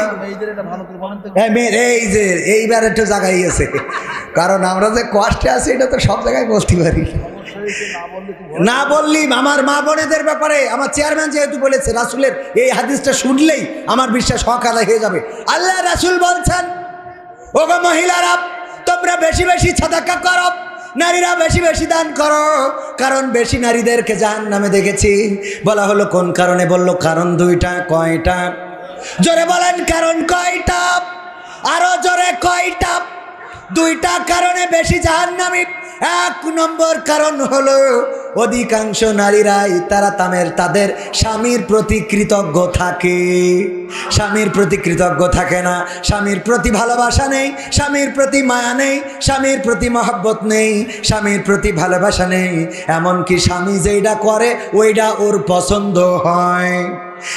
এই যে এইবার একটু জায়গায় গেছে, কারণ আমরা যে কষ্টে আছি এটা তো সব জায়গায় বলতে পারি না। বললি আমার মা বোনেদের ব্যাপারে আমার চেয়ারম্যান যেহেতু বলেছে, রাসূলের এই হাদিসটা শুনলেই আমার বিশ্বাস হক আদায় হয়ে যাবে। আল্লাহ রাসূল বলছেন, ওগো মহিলারা তোমরা বেশি বেশি সাদাকা করো, নারীরা বেশি বেশি দান করো, কারণ বেশি নারীদেরকে জাহান্নামে দেখেছি। বলা হলো কোন কারণে? বলল কারণ 2টা। কয়টা? জোরে বলেন, কারণ কয়টা? আরো জোরে, কয়টা? 2টা কারণে বেশি জাহান্নামী। 1 নম্বর কারণ হলো অধিকাংশ নারীরাই তাদের স্বামীর প্রতি কৃতজ্ঞ থাকে। স্বামীর প্রতি কৃতজ্ঞ থাকে না, স্বামীর প্রতি ভালোবাসা নেই, স্বামীর প্রতি মায়া নেই, স্বামীর প্রতি মহব্বত নেই, স্বামীর প্রতি ভালোবাসা নেই। এমনকি স্বামী যেটা করে ওইটা ওর পছন্দ হয়।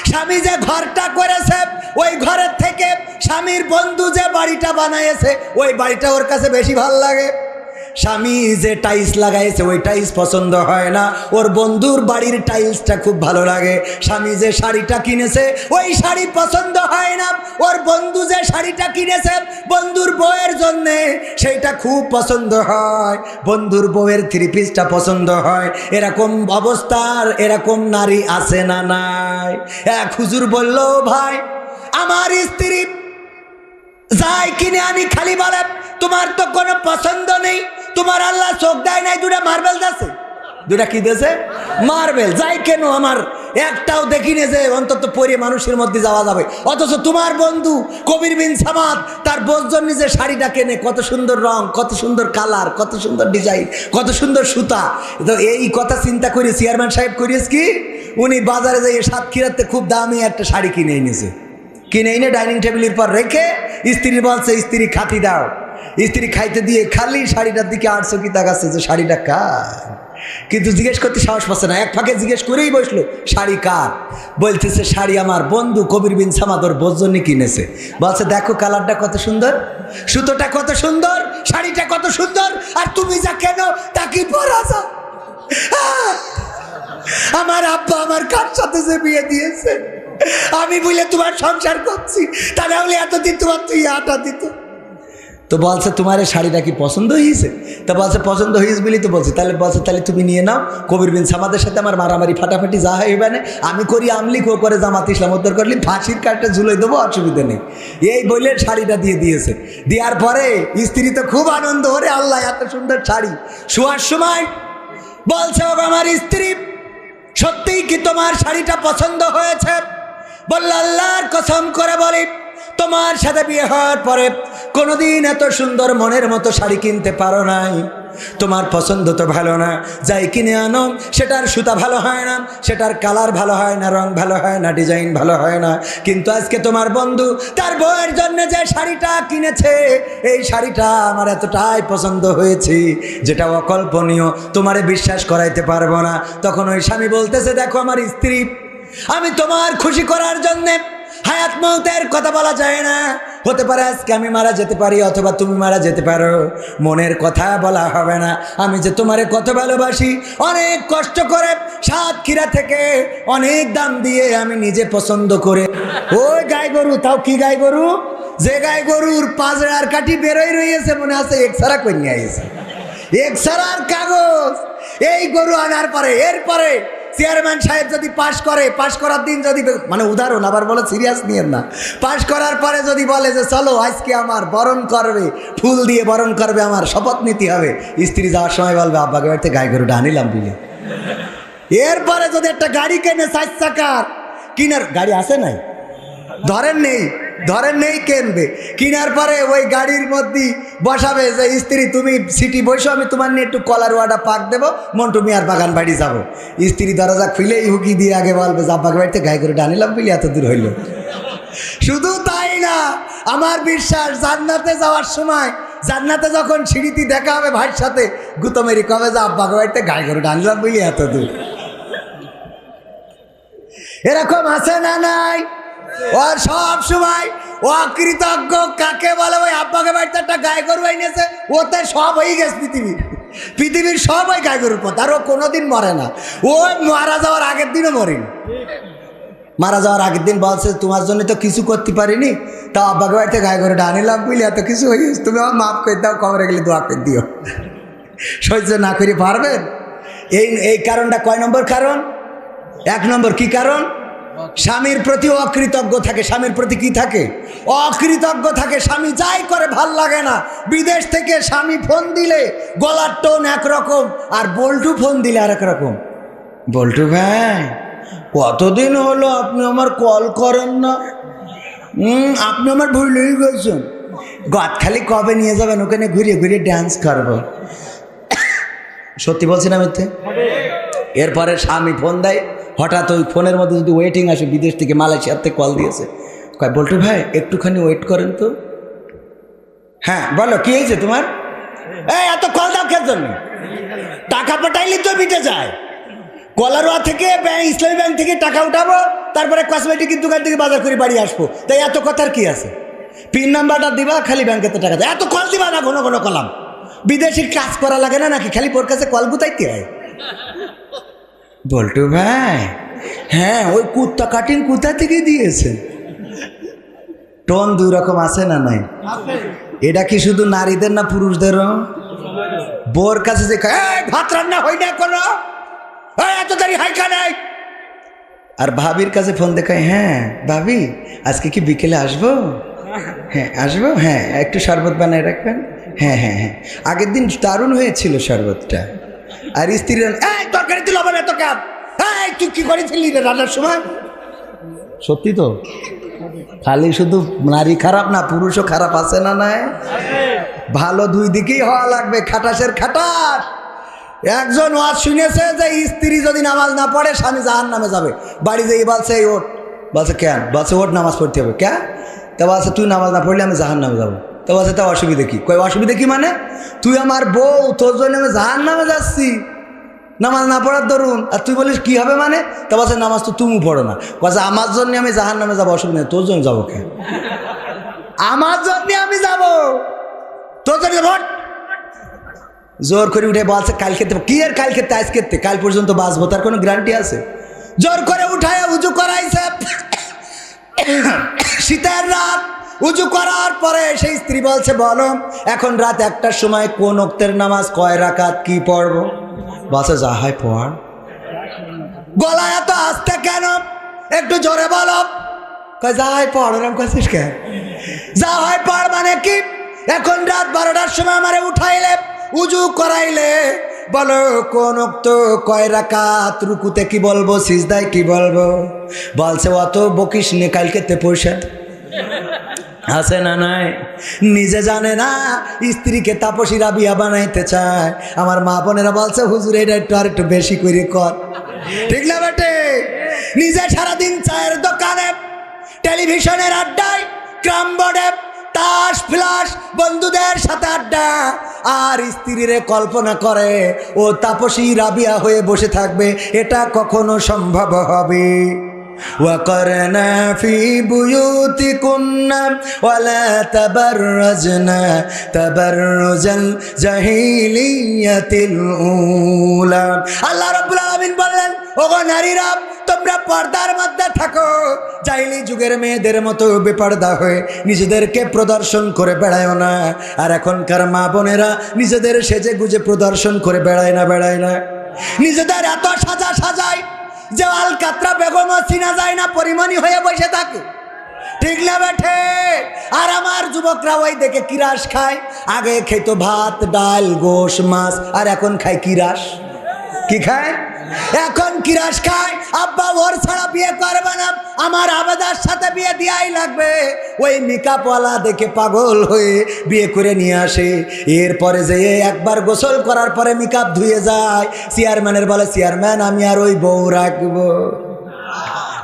স্বামী যে ঘরটা করেছে ওই ঘরের থেকে স্বামীর বন্ধু যে বাড়িটা বানাইছে ওই বাড়িটা ওর কাছে বেশি ভাল লাগে। স্বামী যে টাইলস লাগাইছে ওই টাইলস পছন্দ হয় না, ওর বন্ধুর বাড়ির টাইলসটা খুব ভালো লাগে। স্বামী যে শাড়িটা কিনেছে ওই শাড়ি পছন্দ হয় না, ওর বন্ধু যে শাড়িটা কিনেছে বন্ধুর বউয়ের জন্যে সেইটা খুব পছন্দ হয়, বন্ধুর বউয়ের থ্রি পিসটা পছন্দ হয়। এরকম অবস্থার এরকম নারী আছে না নাই? এক হুজুর বলল, ভাই আমার স্ত্রী যাই কিনে আনি খালি বলে তোমার তো কোনো পছন্দ নেই, তোমার আল্লাহ চোখ দেয় নাই, দুটা মার্বেল আছে, দুটা কি দেছে মার্বেল, যাই কেন আমার একটাও দেখিনি যে অন্তত পরে মানুষের মধ্যে যাওয়া যাবে। অথচ তোমার বন্ধু কবির বিন সামাদ তার বোর জন্য যে শাড়িটা কেনে, কত সুন্দর রং, কত সুন্দর কালার, কত সুন্দর ডিজাইন, কত সুন্দর সুতা। তো এই কথা চিন্তা করে চেয়ারম্যান সাহেব করিস কি, উনি বাজারে যাই সাতক্ষীরাতে খুব দামি একটা শাড়ি কিনে এনেছে, কিনে এনে ডাইনিং টেবিলের পর রেখে স্ত্রী বলছে, স্ত্রী খাতি দাও। স্ত্রী খাইতে দিয়ে খালি শাড়িটার দিকে আটশো কি তাকাচ্ছে যে শাড়িটা কার, কিন্তু জিজ্ঞেস করতে সাহস পাচ্ছে না। এক ফাঁকে জিজ্ঞেস করেই বসলো, শাড়ি কার? বলতেছে শাড়ি আমার বন্ধু কবির বিন সামাদর বোঝনি কিনেছে। বলছে দেখো কালারটা কত সুন্দর, সুতোটা কত সুন্দর, শাড়িটা কত সুন্দর, আর তুমি যা কেন তা কি পরা যাও। আমার আব্বা আমার কার সাথে যে বিয়ে দিয়েছে, আমি বলে তোমার সংসার করছি, তা না হলে এতদিন তোমার তুই আটা দিত। তো বলছে তোমার এই শাড়িটা কি পছন্দ হয়েছে? তা বলছে পছন্দ হয়েছে বলেই তো বলছি। তাহলে বলছে তাহলে তুমি নিয়ে নাও, কবির বিন সামাদের সাথে আমার মারামারি ফাটাফাটি যা হইবে না, আমি করি আমলিক, ও করে জামাত ইসলাম, উত্তর করলে ফাঁসির কাঠটা ঝুলাই দেবো, অসুবিধা নেই। এই বলে শাড়িটা দিয়ে দিয়েছে। দেওয়ার পরে স্ত্রী তো খুব আনন্দ, ওরে আল্লাহ এত সুন্দর শাড়ি। শোয়ার সময় বলছে, ও আমার স্ত্রী সত্যিই কি তোমার শাড়িটা পছন্দ হয়েছে? বলল, আল্লাহর কসম করে বলি তোমার সাথে বিয়ে হওয়ার পরে কোনোদিন এত সুন্দর মনের মতো শাড়ি কিনতে পারো নাই। তোমার পছন্দ তো ভালো না, যাই কিনে আনো সেটার সুতা ভালো হয় না, সেটার কালার ভালো হয় না, রং ভালো হয় না, ডিজাইন ভালো হয় না। কিন্তু আজকে তোমার বন্ধু তার বউয়ের জন্য যে শাড়িটা কিনেছে, এই শাড়িটা আমার এতটাই পছন্দ হয়েছে যেটা অকল্পনীয়, তোমারে বিশ্বাস করাইতে পারবো না। তখন ওই স্বামী বলতেছে, দেখো আমার স্ত্রী, আমি তোমার খুশি করার জন্যে হায়াত মৌতের কথা বলা যায় না, হতে পারে আজকে আমি মারা যেতে পারি অথবা তুমি মারা যেতে পারো, মনের কথা বলা হবে না। আমি যে তোমারে কত ভালোবাসি, অনেক কষ্ট করে সাতক্ষীরা থেকে অনেক দাম দিয়ে আমি নিজে পছন্দ করে ওই গাই গরু, তাও কি গাই গরু, যে গাই গরুর পাঁচড়ার কাঠি বেরোয় রয়েছে, মনে আছে এক্সারা করে নিয়ে আসছে, এক্সারার কাগজ। এই গরু আনার পরে এরপরে চেয়ারম্যান সাহেব যদি পাশ করে, পাশ করার দিন যদি, মানে উদাহরণ, আবার বলে সিরিয়াস নিয়েন না, পাশ করার পরে যদি বলে যে চলো আজকে আমার বরণ করবে, ফুল দিয়ে বরণ করবে, আমার শপথ নিতে হবে, স্ত্রী যাওয়ার সময় বলবে আব্বাকে বাড়িতে গাই গরুটা আনিলাম বুঝলে। এরপরে যদি একটা গাড়ি কেনে 4 চাকার, কিনার গাড়ি আছে নাই, ধরেন নেই কিনবে, কিনার পরে ওই গাড়ির মধ্যে বসাবে যে স্ত্রী তুমি সিটি বসো, আমি তোমার নিয়ে একটু কলার ওয়াটা পাক দেবো, মন্টু মিয়ার বাগান বাড়ি যাবো। স্ত্রী দরজা খুলেই হুকি দিয়ে আগে বলবে যে আব্বাকে বাড়িতে গাই করে আনিলাম বলে এত দূর হইল। শুধু তাই না, আমার বিশ্বাস জান্নাতে যাওয়ার সময়, জান্নাতে যখন সিঁড়িতে দেখা হবে ভাইয়ের সাথে, গুতমেরি কবে যে আব্বাকে বাড়িতে গাই করে আনিলাম বলে এত দূর। এরকম আছে না নাই? ওর সব সময় অকৃতজ্ঞ কাকে বলে, ওই আব্বাকে বাড়িতে একটা গাই গরু এনেছে, ওতে সব হয়ে গেছে পৃথিবীর সব ওই গাই গরুর পথ, আর ও কোনোদিন মরে না। ও মারা যাওয়ার আগের দিনও মরেনি, মারা যাওয়ার আগের দিন বলছে তোমার জন্য তো কিছু করতে পারিনি, তা আব্বাকে বাড়িতে গাই গরুটা আনিলাম বুঝলি, এত কিছু হয়ে গেছে, তুমি আমার মাফ করে দাও, কবরে গেলে দোয়া করে দিও। সহ্য না করে পারবেন? এই কারণটা কয় নম্বর কারণ? 1 নম্বর কি কারণ? স্বামীর প্রতি অকৃতজ্ঞ থাকে। স্বামীর প্রতি কি থাকে? অকৃতজ্ঞ থাকে। স্বামী যাই করে ভাল লাগে না। বিদেশ থেকে স্বামী ফোন দিলে গলার টোন একরকম, আর বল্টু ফোন দিলে আর একরকম। বল্টু ভাই কতদিন হলো আপনি আমার কল করেন না, আপনি আমার ভুলেই গেছেন, গদখালি কবে নিয়ে যাবেন, ওখানে ঘুরিয়ে ঘুরিয়ে ড্যান্স করবো। সত্যি বলছি না মিথ্যে? এরপরে স্বামী ফোন দেয়, হঠাৎ ওই ফোনের মধ্যে যদি ওয়েটিং আসে, বিদেশ থেকে মালয়েশিয়ার থেকে কল দিয়েছে, কয় বল্টু ভাই একটুখানি ওয়েট করেন তো। হ্যাঁ বলো কি হয়েছে তোমার? এই এত কল দাও কে জন্য? টাকা পাঠাইলে তো মিটে যায়। কলারোয়া থেকে ইসলামী ব্যাংক থেকে টাকা উঠাবো, তারপরে কসমেটিকের দোকান থেকে বাজার করে বাড়ি আসবো, তাই এত কথার কি আছে? পিন নাম্বারটা দিবা, খালি ব্যাংকেতে টাকা দেয়। এত কল দিবা না, ঘন ঘন কলাম। বিদেশি কাজ করা লাগে না নাকি, খালি ওর কাছে কল গুতাইতে হয়। বল্টু ভাই, হ্যাঁ ওই কুত্তা কাটিং কোথা থেকে দিয়েছে? টোন দুই রকম আছে না নাই? এটা কি শুধু নারীদের না পুরুষদেরও? বোর কাছে যে ভাত রান্না হয় না কোনো, এত দেরি হয় কেন? আর ভাবির কাছে ফোন দেখায়, হ্যাঁ ভাবি আজকে কি বিকেলে আসবো? হ্যাঁ আসবো, হ্যাঁ একটু শরবত বানায় রাখবেন। হ্যাঁ হ্যাঁ হ্যাঁ, আগের দিন দারুণ হয়েছিল শরবতটা। আর স্ত্রী, তরকারি তুই লবণ এত কাপ, তুই কি করেছিলি রে রান্নার সময়? সত্যি তো, খালি শুধু নারী খারাপ না, পুরুষও খারাপ আছে না নাই? ভালো দুই দিকেই হওয়া লাগবে, খাটাসের খাটাস। একজন ওয়াজ শুনেছে যে স্ত্রী যদি নামাজ না পড়ে স্বামী জাহান্নামে যাবে। বাড়ি যেই বলছে এই ওঠ, বলছে কেন? বলছে ওঠ নামাজ পড়তে হবে। কে? তা বলছে তুই নামাজ না পড়লে আমি জাহান্নামে যাবো। তো বলছে তা অসুবিধা কি? কই অসুবিধা কি মানে? তুই আমার বউ, তোর জন্য আমি জাহান্নামে যাচ্ছি নামাজ না পড়ার দরুন, আর তুই বলিস কি হবে মানে? তা বলছে নামাজ তো তুমি পড়ো না। বলছে আমার জন্য আমি জাহান্নামে যাবো, অসুবিধা নেই। তোর জন্য যাবো কেন? আমার জন্য আমি যাবো, তোর জন্য ভোট। জোর করে উঠে বলছে কাল খেতে। কি আর কাল খেতে? আজ খেতে, কাল পর্যন্ত বাঁচবো তার কোনো গ্যারান্টি আছে? জোর করে উঠায় উজু করাইছে। শীতের রাত, উজু করার পরে সেই স্ত্রী বলছে বলো এখন রাত 1টার সময় কোন ওক্তের নামাজ, কয় রাকাত, কি পড়বো? বলছে যা হয় পড়। গলা এত আস্তে কেন? একটু জোরে বলো। কয় যা হয় পড়। ওরম করছিস কেন? যা হয় পড় মানে কি? এখন রাত 12টার সময় আমারে উঠাইলে, উজু করাইলে, বলো কোন ওক্ত, কয় রাকাত, রুকুতে কি বলবো, সিজদায় কি বলবো? বলছে অত বকিস নে, কালকেতে পয়সা আছে না নাই? নিজে জানে না, স্ত্রীকে তাপসী রাবিয়া বানাইতে চায়। আমার মা বোনেরা বলছে হুজুর এটা একটু আর একটু বেশি করে কর। ঠিক না বেটে? নিজে সারাদিন চায়ের দোকানে, টেলিভিশনের আড্ডায়, ক্রাম বোর্ডে, তাস ফ্লাস, বন্ধুদের সাথে আড্ডা, আর স্ত্রীরে কল্পনা করে ও তাপসী রাবিয়া হয়ে বসে থাকবে। এটা কখনো সম্ভব হবে? وقرنا في بيوتكن ولا تبرجنا تبرج الجاهلية الأولى। আল্লাহ রাব্বুল আলামিন বললেন, ওগো নারীরা তোমরা পর্দার মধ্যে থাকো, জাহিলি যুগের মেয়েদের মতো বেপর্দা হয়ে নিজেদেরকে প্রদর্শন করে বেড়ায় না। আর এখনকার মা বোনেরা নিজেদের সেজে গুজে প্রদর্শন করে বেড়ায় না। নিজেদের এত সাজায় যে আলকাতরা বেগমও চিনা যায় না, পরিমণি হয়ে বসে থাকে। ঠিক না বেঠে? আর আমার যুবকরা ওই দেখে কিরাস খায়। আগে খেতো ভাত ডাল গোশ মাছ, আর এখন খায় কিরাস। কি খায়? এখন কিরাস খায়। আব্বা ওর ছাড়া বিয়ে করবে না, আমার আবেদার সাথে বিয়ে দিয়াই লাগবে। ওই মেকআপওয়ালা দেখে পাগল হয়ে বিয়ে করে নিয়ে আসে। এরপরে যে একবার গোসল করার পরে মেকআপ ধুয়ে যায়, চেয়ারম্যানের বলে চেয়ারম্যান আমি আর ওই বউ রাখবো।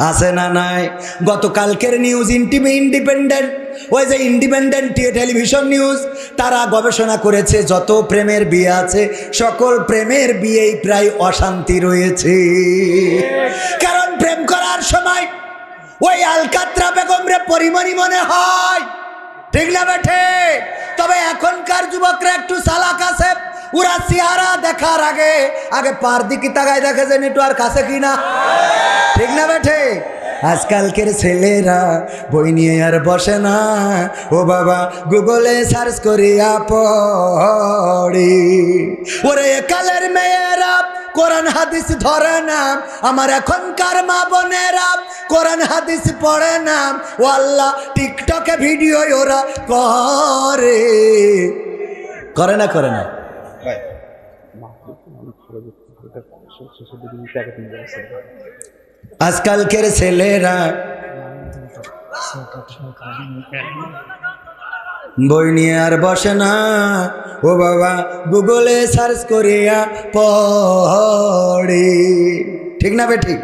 আছে না নাই? গতকালকের নিউজ ইন্ডিপেন্ডেন্ট, ওই যে ইন্ডিপেন্ডেন্ট টেলিভিশন নিউজ, তারা গবেষণা করেছে যত প্রেমের বিয়ে আছে সকল প্রেমের বিয়েই প্রায় অশান্তি রয়েছে। কারণ প্রেম করার সময় ওই আলকাতরা বেগমরে পরিমণি মনে হয়। ঠিক না বেঠে? তবে এখনকার যুবকরা একটু চালাক আছে। ওরা চেহারা দেখার আগে পার দিকে তাকায় দেখে যে নেটওয়ার্ক আছে কিনা। ঠিক না বেঠে? আজকালকের ছেলেরা বই নিয়ে আর বসে না, ও বাবা গুগলে সার্চ করিয়া পড়ি। ওরে কালের মেয়েরা কোরআন হাদিস ধরে না, আমার এখনকার মা বোনেরা কোরআন হাদিস পড়ে না। ও আল্লাহ, টিকটকে ভিডিও ওরা করে না। আজকালকের ছেলেরা বই নিয়ে আর বসে না, ও বাবা গুগলে সার্চ করিয়া পড়ে। ঠিক না বেঠিক?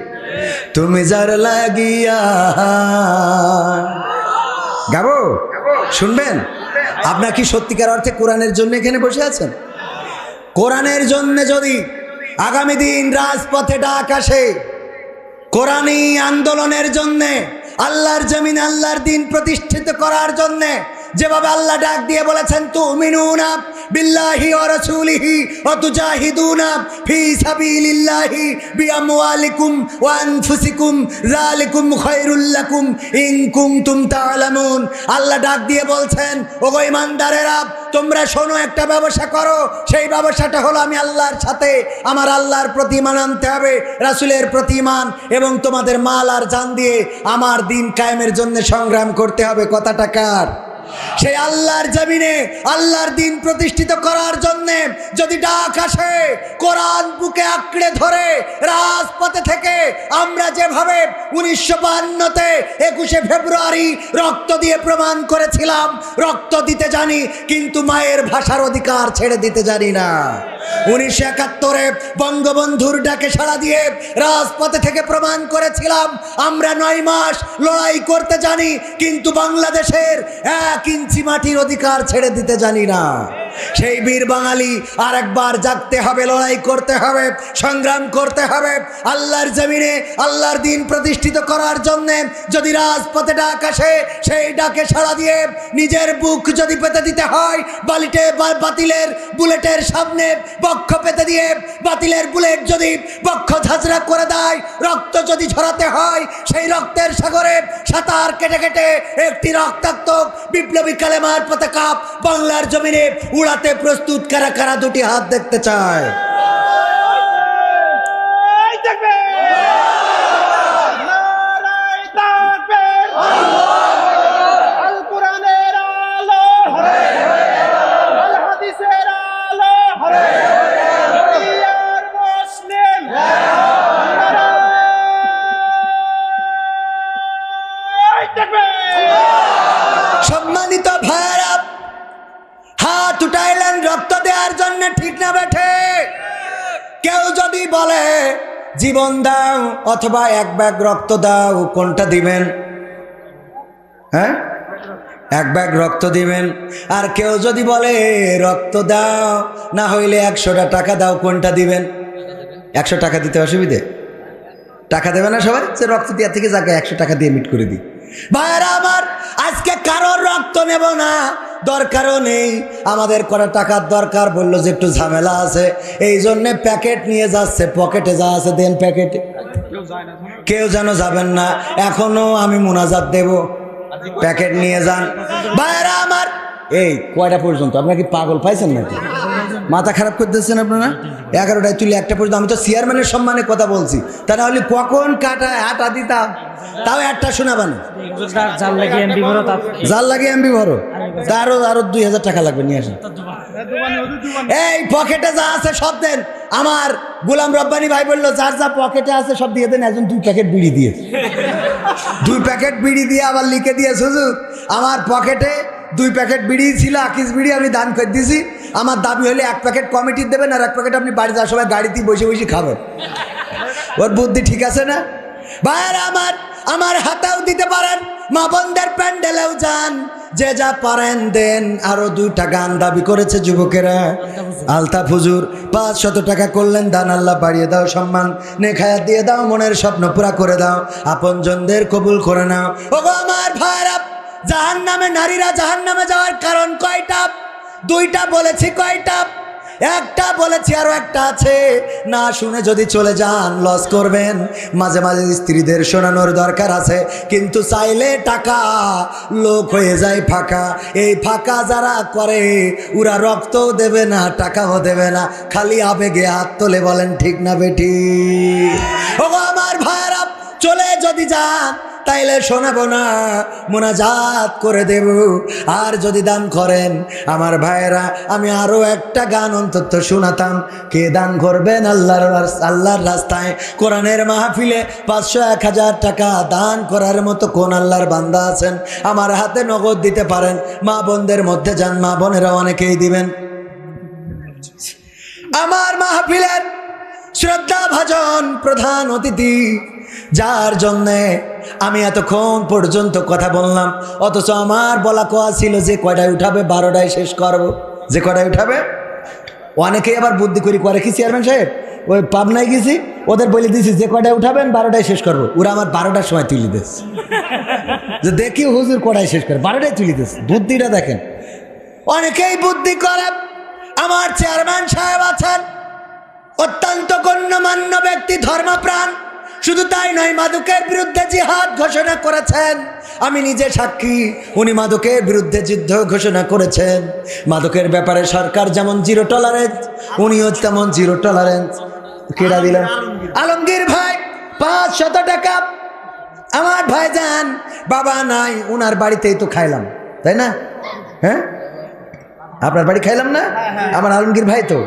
তুমি যার লাগিয়া গাবো, শুনবেন? আপনার কি সত্যিকার অর্থে কোরআনের জন্য এখানে বসে আছেন? কোরআনের জন্য যদি আগামী দিন রাজপথে ডাক আসে, কোরআনী আন্দোলনের জন্যে আল্লাহর জমিনে আল্লাহর দিন প্রতিষ্ঠিত করার জন্যে যেভাবে আল্লাহ ডাক দিয়ে বলেছেন, তুমিনুনা বিল্লাহি ওয়া রাসূলিহি ওয়া তুজাহিদুনা ফি সাবিলিল্লাহি বিআমওয়ালিকুম ওয়া আনফুসিকুম যালিকুম খায়রুল লাকুম ইন কুনতুম তা'লামুন। আল্লাহ ডাক দিয়ে বলছেন, ওগো ঈমানদারেরা, তোমরা শোনো, একটা ব্যবসা করো। সেই ব্যবসাটা হলো আমি আল্লাহর সাথে আমার আল্লাহর প্রতি ঈমান আনতে হবে, রাসূলের প্রতি ঈমান, এবং তোমাদের মাল আর জান দিয়ে আমার দিন কায়েমের জন্য সংগ্রাম করতে হবে। কথাটা কার? সেই আল্লাহর জমিনে আল্লাহর দিন প্রতিষ্ঠিত করার জন্যে যদি ডাক আসে, কোরআন বুকে আঁকড়ে ধরে রাজপথে থেকে আমরা যেভাবে 1952-তে 21শে ফেব্রুয়ারি রক্ত দিয়ে প্রমাণ করেছিলাম, রক্ত দিতে জানি কিন্তু মায়ের ভাষার অধিকার ছেড়ে দিতে জানি না। 1971-এ বঙ্গবন্ধুর ডাকে সাড়া দিয়ে রাজপথে থেকে প্রমাণ করেছিলাম আমরা 9 মাস লড়াই করতে জানি কিন্তু বাংলাদেশের 1 ইঞ্চি মাটির অধিকার ছেড়ে দিতে জানি না। সেই বীর বাঙালি আর একবার জাগতে হবে, লড়াই করতে হবে, সংগ্রাম করতে হবে। আল্লাহর জমিনে আল্লাহর দিন প্রতিষ্ঠিত করার জন্যে যদি রাজপথে ডাক আসে, সেই ডাকে সাড়া দিয়ে নিজের বুক যদি পেতে দিতে হয় বাতিলের বুলেটের সামনে বক্ষ পেতে দিয়ে, বাতিলের বুলেট যদি বক্ষ ঝাঁঝরা করে দেয়, রক্ত যদি ঝরাতে হয়, সেই রক্তের সাগরে সাঁতার কেটে কেটে একটি রক্তাক্ত বিপ্লবী কালেমার পতাকা বাংলার জমিনে উড়াতে প্রস্তুত কারা কারা? দুটি হাত দেখতে চায়। সম্মানিত ভাইরা, হাত উঠাইলেন রক্ত দেওয়ার জন্য, ঠিক না বেঠে? কেউ যদি বলে জীবন দাও অথবা 1 ব্যাগ রক্ত দাও, কোনটা দিবেন? হ্যাঁ, 1 ব্যাগ রক্ত দিবেন। আর কেউ যদি বলে রক্ত দাও না হইলে 100টা টাকা দাও, কোনটা দিবেন? 100 টাকা দিতে অসুবিধে? টাকা দেবে না সবাই? সে রক্ত দেওয়ার থেকে যাকে 100 টাকা দিয়ে মিট করে দিই। ভাইরা আমার, আজকে কারোর রক্ত নেব না, দরকারও নেই। আমাদের করা টাকার দরকার, বললো যে একটু ঝামেলা আছে, এই জন্যে প্যাকেট নিয়ে যাচ্ছে। পকেটে যা আছে দেন প্যাকেটে, কেউ যেন যাবেন না। এখনো আমি মুনাজাত দেব, প্যাকেট নিয়ে যান। ভাইরা আমার, এই কয়টা পর্যন্ত? আপনারা কি পাগল পাইছেন নাকি? মাথা খারাপ করে দিচ্ছেন আপনারা? 11টায় তুলে 1টা পর্যন্ত। আমি তো চেয়ারম্যানের সম্মানে কথা বলছি, তা না হলে কখন কাটা হাঁটা দিতাম। তাও একটা শোনাবান, জাল লাগিয়ে এমবি ভরো, তারও 2000 টাকা লাগবে, নিয়ে আসেন। এই পকেটে যা আছে সব দেন। আমার গোলাম রব্বানি ভাই বললো যার যা পকেটে আছে সব দিয়ে দেন। একজন 2 প্যাকেট বিড়ি দিয়ে 2 প্যাকেট বিড়ি দিয়ে আবার লিখে দিয়ে, হুজুর আমার পকেটে 2 প্যাকেট বিড়ি ছিল, আকিস বিড়ি, আমি দান করে দিয়েছি। আমার দাবি হলে 1 প্যাকেট কমিটির দেবেন আর 1 প্যাকেট আপনি বাড়ি যাওয়ার সময় গাড়িতে বসে বসে খাবেন। ওর বুদ্ধি ঠিক আছে না? ভাইরা আমার হাতেও দিতে পারেন, মা বোনদের প্যান্ডেলেও যান, যে যা পারেন দেন। আরো 2টা গান দাবি করেছে যুবকেরা। আলতাফ হুজুর 500 টাকা করলেন দান। আল্লাহ বাড়িয়ে দাও, সম্মান নেখায়াত দিয়ে দাও, মনের স্বপ্ন পুরা করে দাও, আপনজনদের কবুল করে নাও। ওগো আমার ভাইরা, জাহান্নামে নারীরা জাহান্নামে যাওয়ার কারণ কয়টা? 2টা বলেছি। কয়টা? 1টা বলেছি, আরো 1টা আছে। না শুনে যদি চলে যান লস করবেন। মাঝে মাঝে স্ত্রীদের শোনানোর দরকার আছে, কিন্তু চাইলে টাকা লোক হয়ে যায় ফাঁকা। এই ফাঁকা যারা করে ওরা রক্তও দেবে না, টাকাও দেবে না, খালি আবেগে হাত তোলে। বলেন ঠিক না বেটি? ও আমার ভাইরা, চলে যদি যান তাইলে শোনাবো না, মুনাজাত করে দেব। আর যদি দান করেন আমার ভাইয়েরা, আমি আরো 1টা গান অন্তত শোনাতাম। কে দান করবেন আল্লাহর রাস্তায়, কোরআনের মাহফিলে 500 1000 টাকা দান করার মতো কোন আল্লাহর বান্দা আছেন? আমার হাতে নগদ দিতে পারেন। মা বোনদের মধ্যে যান, মা বোনেরা অনেকেই দিবেন। আমার মাহফিলের শ্রদ্ধা ভাজন প্রধান অতিথি, যার জন্যে আমি এতক্ষণ পর্যন্ত কথা বললাম, অথচ আমার বলা কথা ছিল যে কয়টায় উঠাবে 12টায় শেষ করব। যে কয়টায় উঠাবে, অনেকেই আবার বুদ্ধি করে কি চেয়ারম্যান সাহেব ওই পাবনায় গেছি, ওদের বলে দিয়েছি যে কটায় উঠাবেন 12টায় শেষ করবো। ওরা আমার 12টার সময় তুলে দিচ্ছে, যে দেখি হুজুর কটায় শেষ করে, 12টায় তুলে দিচ্ছে। বুদ্ধিটা দেখেন, অনেকেই বুদ্ধি করে। আমার চেয়ারম্যান সাহেব আছেন, অত্যন্ত গণ্যমান্য ব্যক্তি, ধর্মপ্রাণ। শুধু তাই নয়, মাদকের বিরুদ্ধে জিহাদ ঘোষণা করেছেন। আমি নিজে সাক্ষী, উনি মাদকের বিরুদ্ধে যুদ্ধ ঘোষণা করেছেন। মাদকের ব্যাপারে সরকার যেমন জিরো টলারেন্স, উনিও তেমন জিরো টলারেন্স। কেডা দিলেন? আলমগীর ভাই 500 টাকা। আমার ভাইজান বাবা নাই, উনার বাড়িতেই তো খাইলাম, তাই না? হ্যাঁ, আপনার বাড়ি খাইলাম না? আমার আলমগীর ভাই তো,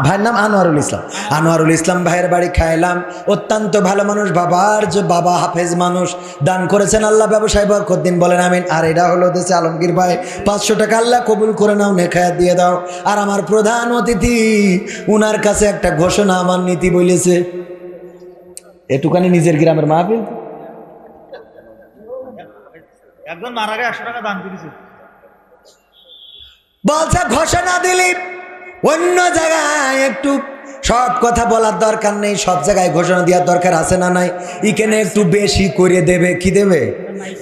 ভাইয়ের নাম আনোয়ারুল ইসলাম। আনোয়ারুল ইসলাম ভাইয়ের বাড়ি খাইলাম। অত্যন্ত ভালো মানুষ, বাবার যে বাবা হাফেজ মানুষ, দান করেছেন, আল্লাহ ব্যবসায় বরকত দিন, বলেন আমিন। আর এটা হলো দেশে আলমগীর ভাই 500 টাকা, আল্লাহ কবুল করে নাও, নেখায়াত দিয়ে দাও। আর আমার প্রধান অতিথি, উনার কাছে একটা ঘোষণা আমার নীতি বলেছে, এটুকানি নিজের গ্রামের মাহফিল, একজন মারা গেলে 100 টাকা দান করেছে, বলছে ঘোষণা দিলি অন্য জায়গায় একটু সব কথা বলার দরকার নেই, সব জায়গায় ঘোষণা দেওয়ার দরকার আছে না নাই? এখানে একটু বেশি করে দেবে। কি দেবে?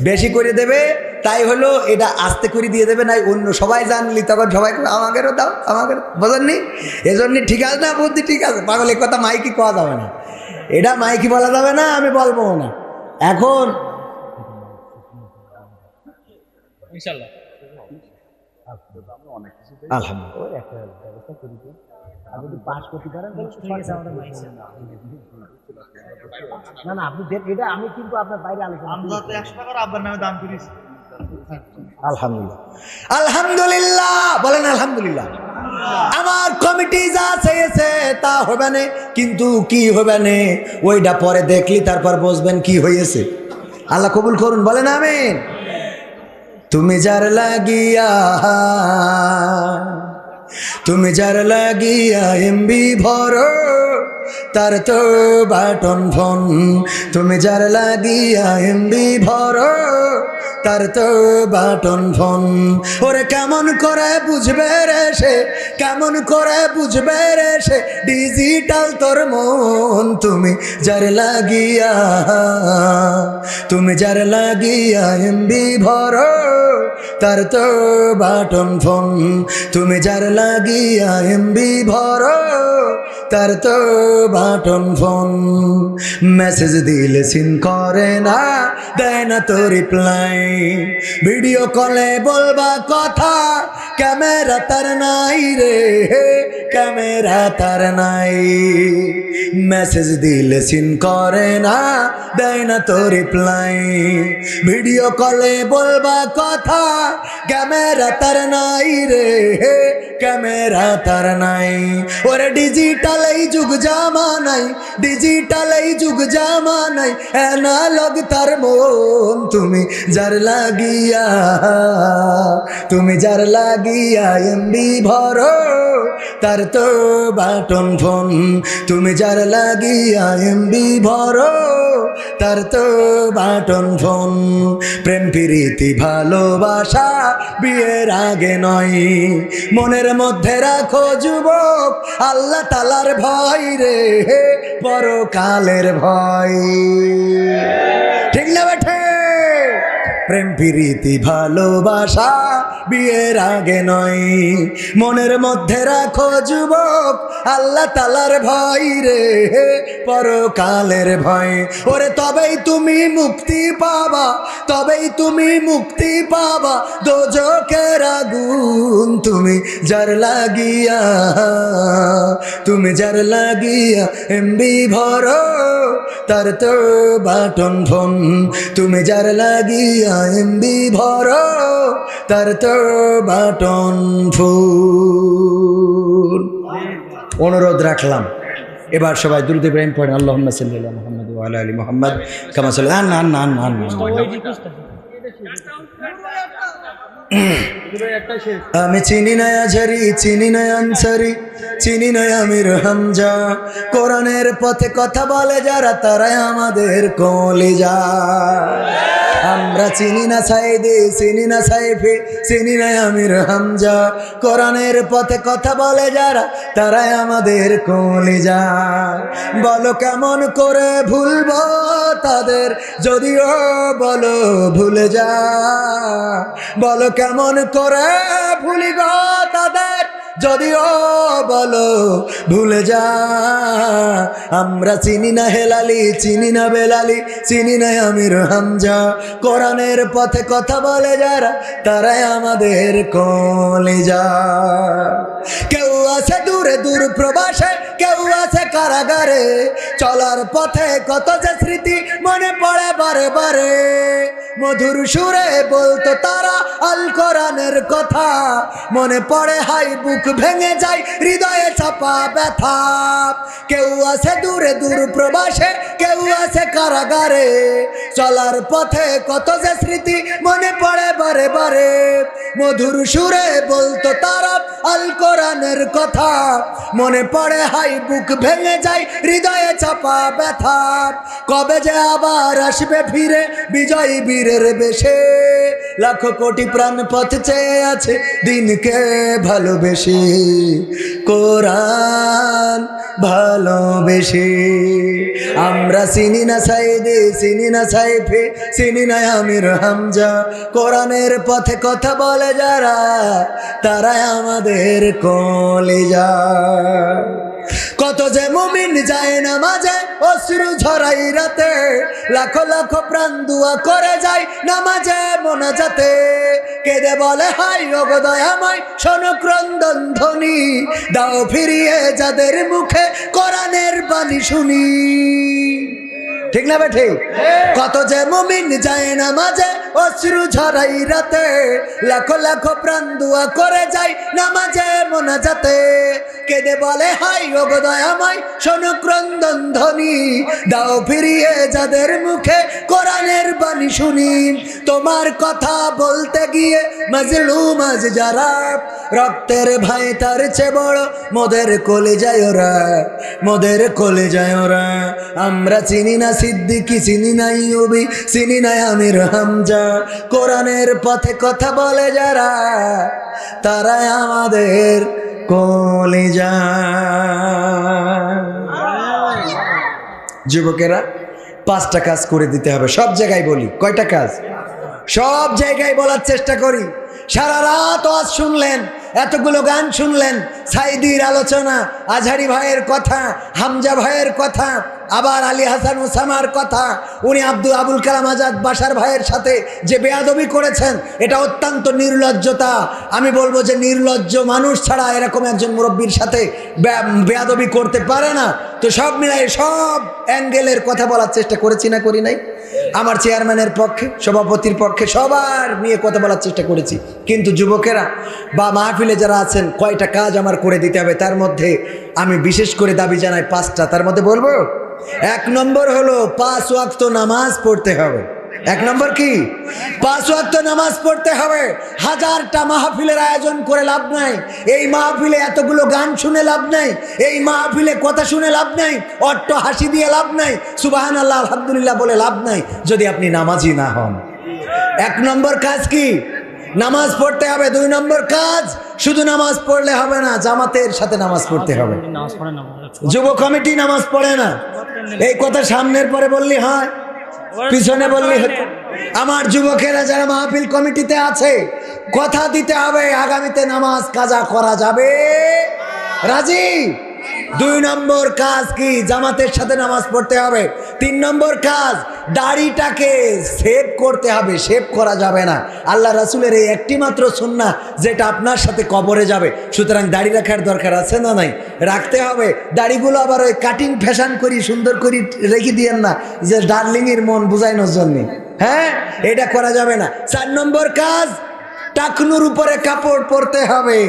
বেশি করে দেবে। তাই হলো এটা আস্তে করে দিয়ে দেবে, নাই অন্য সবাই জানলি তখন সবাই আমাদেরও দাও, আমাদের বোঝেননি? এজন্য ঠিক আছে না, বুদ্ধি ঠিক আছে। পাগল, এই কথা মাইকি কোয়া যাবে না, এটা মাইকি বলা যাবে না, আমি বলবো না এখন। ইনশাআল্লাহ না না, আপনি এটা আমি কিন্তু আপনার বাইরে আলোচনা, আমরা তো 100 টাকা আব্বার নামে দান করেছি। আলহামদুলিল্লাহ, আলহামদুলিল্লাহ বলেন আলহামদুলিল্লাহ। আমার কমিটি যা চেয়েছে তা হবে না, কিন্তু কি হবে না ওইটা পরে দেখলি তারপর বুঝবেন কি হয়েছে। আল্লাহ কবুল করুন, বলেন আমিন। তুমি যার লাগিয়া, তুমি যার লাগিয়া এমবি ভরো, তার তো বাটন ফোন। তুমি যার লাগিয়া এমবি ভরো, তার তো বাটন ফোন। ওরে কেমন করে বুঝবে রে সে, কেমন করে বুঝবে রে সে, ডিজিটাল তোর মন। তুমি যার লাগিয়া, তুমি যার লাগিয়া এমবি ভরো, তার তো বাটন ফোন। তুমি যার লাগিয়া এমবি ভরো, তার তো বাটন ফোন। মেসেজ দিলে সিন করে না, দেয় না তো রিপ্লাই। ভিডিও কলে বলবা কথা, ক্যামেরা তার নাই রে, ক্যামেরা তার নাই। মেসেজ দিলে সিন করে না, দেয় না তো রিপ্লাই। ভিডিও কলে বলবা কথা, ক্যামেরা তার নাই রে, ক্যামেরা তার নাই। ওরে ডিজিটাল এই যুগ জামানাই, ডিজিটাল এই যুগ জামানাই, অ্যানালগ তার মন। তুমি যার লাগিয়া, তুমি যার লাগিয়া এমবি ভরো, তার তো বাটন ফোন। তুমি যার লাগিয়া এমবি ভরো, তার তো বাটন ফোন। প্রেম প্রীতি ভালোবাসা বিয়ের আগে নয়, মনের মধ্যে রাখো যুবক আল্লাহ তালার ভয় রে, পরকালের ভয়। ঠিক না বেঠে? প্রেম প্রীতি ভালোবাসা বিয়ের আগে নয়, মনের মধ্যে রাখো যুবক আল্লাহ তালার ভয় রে, পরকালের ভয়। ওরে তবেই তুমি মুক্তি পাবা, তবেই তুমি মুক্তি পাবা দোজখের আগুন। তুমি যার লাগিয়া, তুমি যার লাগিয়া এমবি ভরো, তার তো বাটন ফোন। তুমি যার লাগিয়া এমবি ভরো, তার তো বাটন ফোন। অনুরোধ রাখলাম, এবার সবাই দ্রুত ইব্রাহিম পড়েন, আল্লাহুম্মা সাল্লি আলা মুহাম্মাদ ওয়া আলা আলি মুহাম্মাদ কামা সাল্লাল্লাহু না না না না। আমি চিনি না আজহারি, চিনি না আনসারি, চিনি না আমির হামজা। কোরআনের পথে কথা বলে যারা, তারাই আমাদের কলিজা। আমরা চিনি না সাইদি, চিনি না সাইফি, চিনি না আমির হামজা। কোরআনের পথে কথা বলে যারা, তারাই আমাদের কলিজা। বলো কেমন করে ভুলবো তাদের, যদিও বলো ভুলে যা। বলো কেমন করে ভুলি গো তাদের, যদিও বলো ভুলে যা। আমরা চিনি না হেলালি, চিনি না বেলালি, চিনি না আমির হামজা। কোরআনের পথে কথা বলে যারা, তারাই আমাদের কলিজা। কেউ আছে দূরে দূর প্রবাসে, কেউ আছে কারাগারে। চলার পথে কত যে স্মৃতি মনে পড়ে বারে বারে। মধুর সুরে বলতো তারা আল কোরআনের কথা, মনে পড়ে হাই বুক ভেঙে যায়, হৃদয়ে চাপা ব্যথা। কেউ আছে দূরে দূর প্রবাসে, কেউ আছে কারাগারে। চলার পথে কত যে স্মৃতি মনে পড়ে বারে বারে। মধুর সুরে বলতো তারা আল কোরআনের কথা, মনে পড়ে হাই বুক ভেঙে যায়, হৃদয়ে চাপা ব্যথা। কবে যে আবার আসবে ফিরে বিজয়ী বীরের বেশে, লাখো কোটি প্রাণ পথ চেয়ে আছে দিনকে ভালোবেসে। কোরআন ভালোবেসে আমরা চিনি না সাইদি, চিনি না সাইফি, চিনি না আমির হামজা। কোরআনের পথে কথা বলে যারা, তারাই আমাদের কলিজা। কত যে মুমিন যায় না মাঝে অশ্রু ঝরাই রাতে, লাখো লাখো প্রাণ দুয়া করে যায় নামাজে মোনাজাতে। কেঁদে বলে হাই ওগো দয়াময়, শোনো ক্রন্দন ধ্বনি, দাও ফিরিয়ে যাদের মুখে কোরআনের বাণী শুনি। ঠিক না বে ঠিক? কত যে মুমিন যায় না মাঝে অশ্রু ঝরাই রাতে, লাখো লাখো প্রাণ দুয়া করে যায় নামাজে মোনাজাতে। কেঁদে বলে হাই ওগো দয়াময়, শোনো ক্রন্দন ধ্বনি, দাও ফিরিয়ে যাদের মুখে কোরআনের বাণী শুনি। তোমার কথা বলতে গিয়ে মাজলুম আজ যারা, রক্তের ভাই তার চেয়ে বড় মোদের কলিজায় ওরা, মোদের কলিজায় ওরা। আমরা চিনি না সিদ্দিকি, চিনি না ইউবি, চিনি না আমির হামজা। কোরআনের পথে কথা বলে যারা, তারাই আমাদের কলিজা। যুবকেরা, 5টা কাজ করে দিতে হবে সব জায়গায়। বলি কয়টা কাজ? সব জায়গায় বলার চেষ্টা করি। সারা রাত ওয়াজ শুনলেন, এতগুলো গান শুনলেন, সাইদির আলোচনা, আজহারি ভাইয়ের কথা, হামজা ভাইয়ের কথা, আবার আলী হাসান ওসামার কথা। উনি আবুল কালাম আজাদ বাশার ভাইয়ের সাথে যে বেয়াদবি করেছেন, এটা অত্যন্ত নির্লজ্জতা। আমি বলবো যে নির্লজ্জ মানুষ ছাড়া এরকম একজন মুরব্বীর সাথে বেয়াদবি করতে পারে না। তো সব মিলাই সব অ্যাঙ্গেলের কথা বলার চেষ্টা করেছি না করি নাই? আমার চেয়ারম্যানের পক্ষে, সভাপতির পক্ষে সবার নিয়ে কথা বলার চেষ্টা করেছি। কিন্তু যুবকেরা বা মাহফিলে যারা আছেন, কয়টা কাজ আমার করে দিতে হবে, তার মধ্যে আমি বিশেষ করে দাবি জানাই 5টা। তার মধ্যে বলবো 1 নম্বর হলো 5 ওয়াক্ত নামাজ পড়তে হবে। 1 নম্বর কি? 5 ওয়াক্ত নামাজ পড়তে হবে। 1000টা মাহফিলের আয়োজন করে লাভ নাই, এই মাহফিলে এতগুলো গান শুনে লাভ নাই, এই মাহফিলে কথা শুনে লাভ নাই, অট্ট হাসি দিয়ে লাভ নাই, সুবহানাল্লাহ আলহামদুলিল্লাহ বলে লাভ নাই যদি আপনি নামাজি না হন। 1 নম্বর কাজ কি? নামাজ পড়তে হবে। 2 নম্বর কাজ, শুধু নামাজ পড়লে হবে না, জামাতের সাথে নামাজ পড়তে হবে। যুব কমিটি নামাজ পড়ে না, এই কথা সামনের পরে বললি হয়, পিছনে বললি হতো। আমার যুবকেরা যারা মাহফিল কমিটিতে আছে, কথা দিতে হবে আগামীতে নামাজ কাজা করা যাবে। রাজি? 2 নম্বর কাজ কি? জামাতের সাথে নামাজ পড়তে হবে। 3 নম্বর কাজ, দাড়িটাকে সেভ করতে হবে, শেভ করা যাবে না। আল্লাহ রাসূলের এই একটি মাত্র সুন্নাহ যেটা আপনার সাথে কবরে যাবে। সুতরাং দাড়ি রাখার দরকার আছে না নাই? রাখতে হবে। দাড়িগুলো আবার ওই কাটিং ফ্যাশন করি সুন্দর করি রেখে দিয়েন না, যে ডার্লিংয়ের মন বুঝাইনোর জন্যে। হ্যাঁ, এটা করা যাবে না। 4 নম্বর কাজ, টাকনুর উপরে কাপড় পরতে হবে।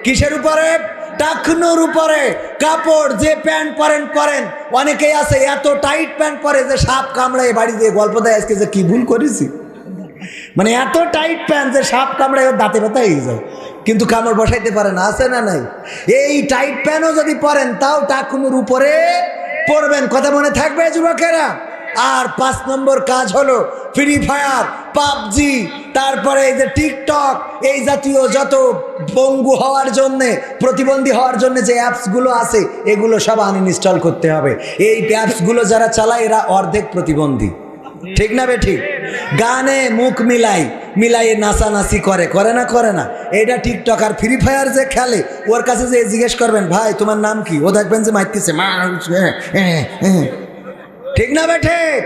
কিসের উপরে? টাকনুর উপরে কাপড়। যে প্যান্ট পরেন পরেন, অনেকেই আছে এত টাইট প্যান্ট পরে যে সাপ কামড়ায় বাড়ি দিয়ে গল্প দেয় আজকে যে কি ভুল করেছি, মানে এত টাইট প্যান্ট যে সাপ কামড়ায় ওর দাঁতে ব্যথা হয়ে যায়, কিন্তু কামড় বসাইতে পারে না। আছে না নাই? এই টাইট প্যান্টও যদি পরেন, তাও টাকনুর উপরে পরবেন। কথা মনে থাকবে যুবকেরা? আর 5 নম্বর কাজ হলো ফ্রি ফায়ার, পাবজি, তারপরে এই যে টিকটক, এই জাতীয় যত পঙ্গু হওয়ার জন্যে, প্রতিবন্ধী হওয়ার জন্য যে অ্যাপসগুলো আছে এগুলো সব আনইনস্টল করতে হবে। এই অ্যাপসগুলো যারা চালায় এরা অর্ধেক প্রতিবন্ধী, ঠিক না বে ঠিক? গানে মুখ মিলাই নাচানাচি করে না এটা টিকটক। আর ফ্রি ফায়ার যে খেলে ওর কাছে যে জিজ্ঞেস করবেন ভাই তোমার নাম কি, ও দেখবেন যে মারতেছে ঠিক না বে ঠিক?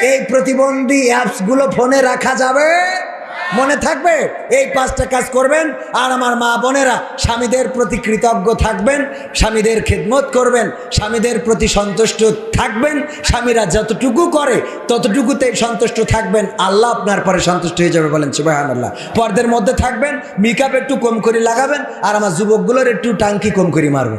এই প্রতিবন্ধী অ্যাপসগুলো ফোনে রাখা যাবে, মনে থাকবে? এই 5টা কাজ করবেন। আর আমার মা বোনেরা স্বামীদের প্রতি কৃতজ্ঞ থাকবেন, স্বামীদের খেদমত করবেন, স্বামীদের প্রতি সন্তুষ্ট থাকবেন। স্বামীরা যতটুকু করে ততটুকুতেই সন্তুষ্ট থাকবেন, আল্লাহ আপনার পরে সন্তুষ্ট হয়ে যাবে। বলেন সুবহানাল্লাহ। পর্দার মধ্যে থাকবেন, মেকআপ একটু কম করে লাগাবেন, আর আমার যুবকগুলোর একটু টাঙ্কি কম করে মারবেন।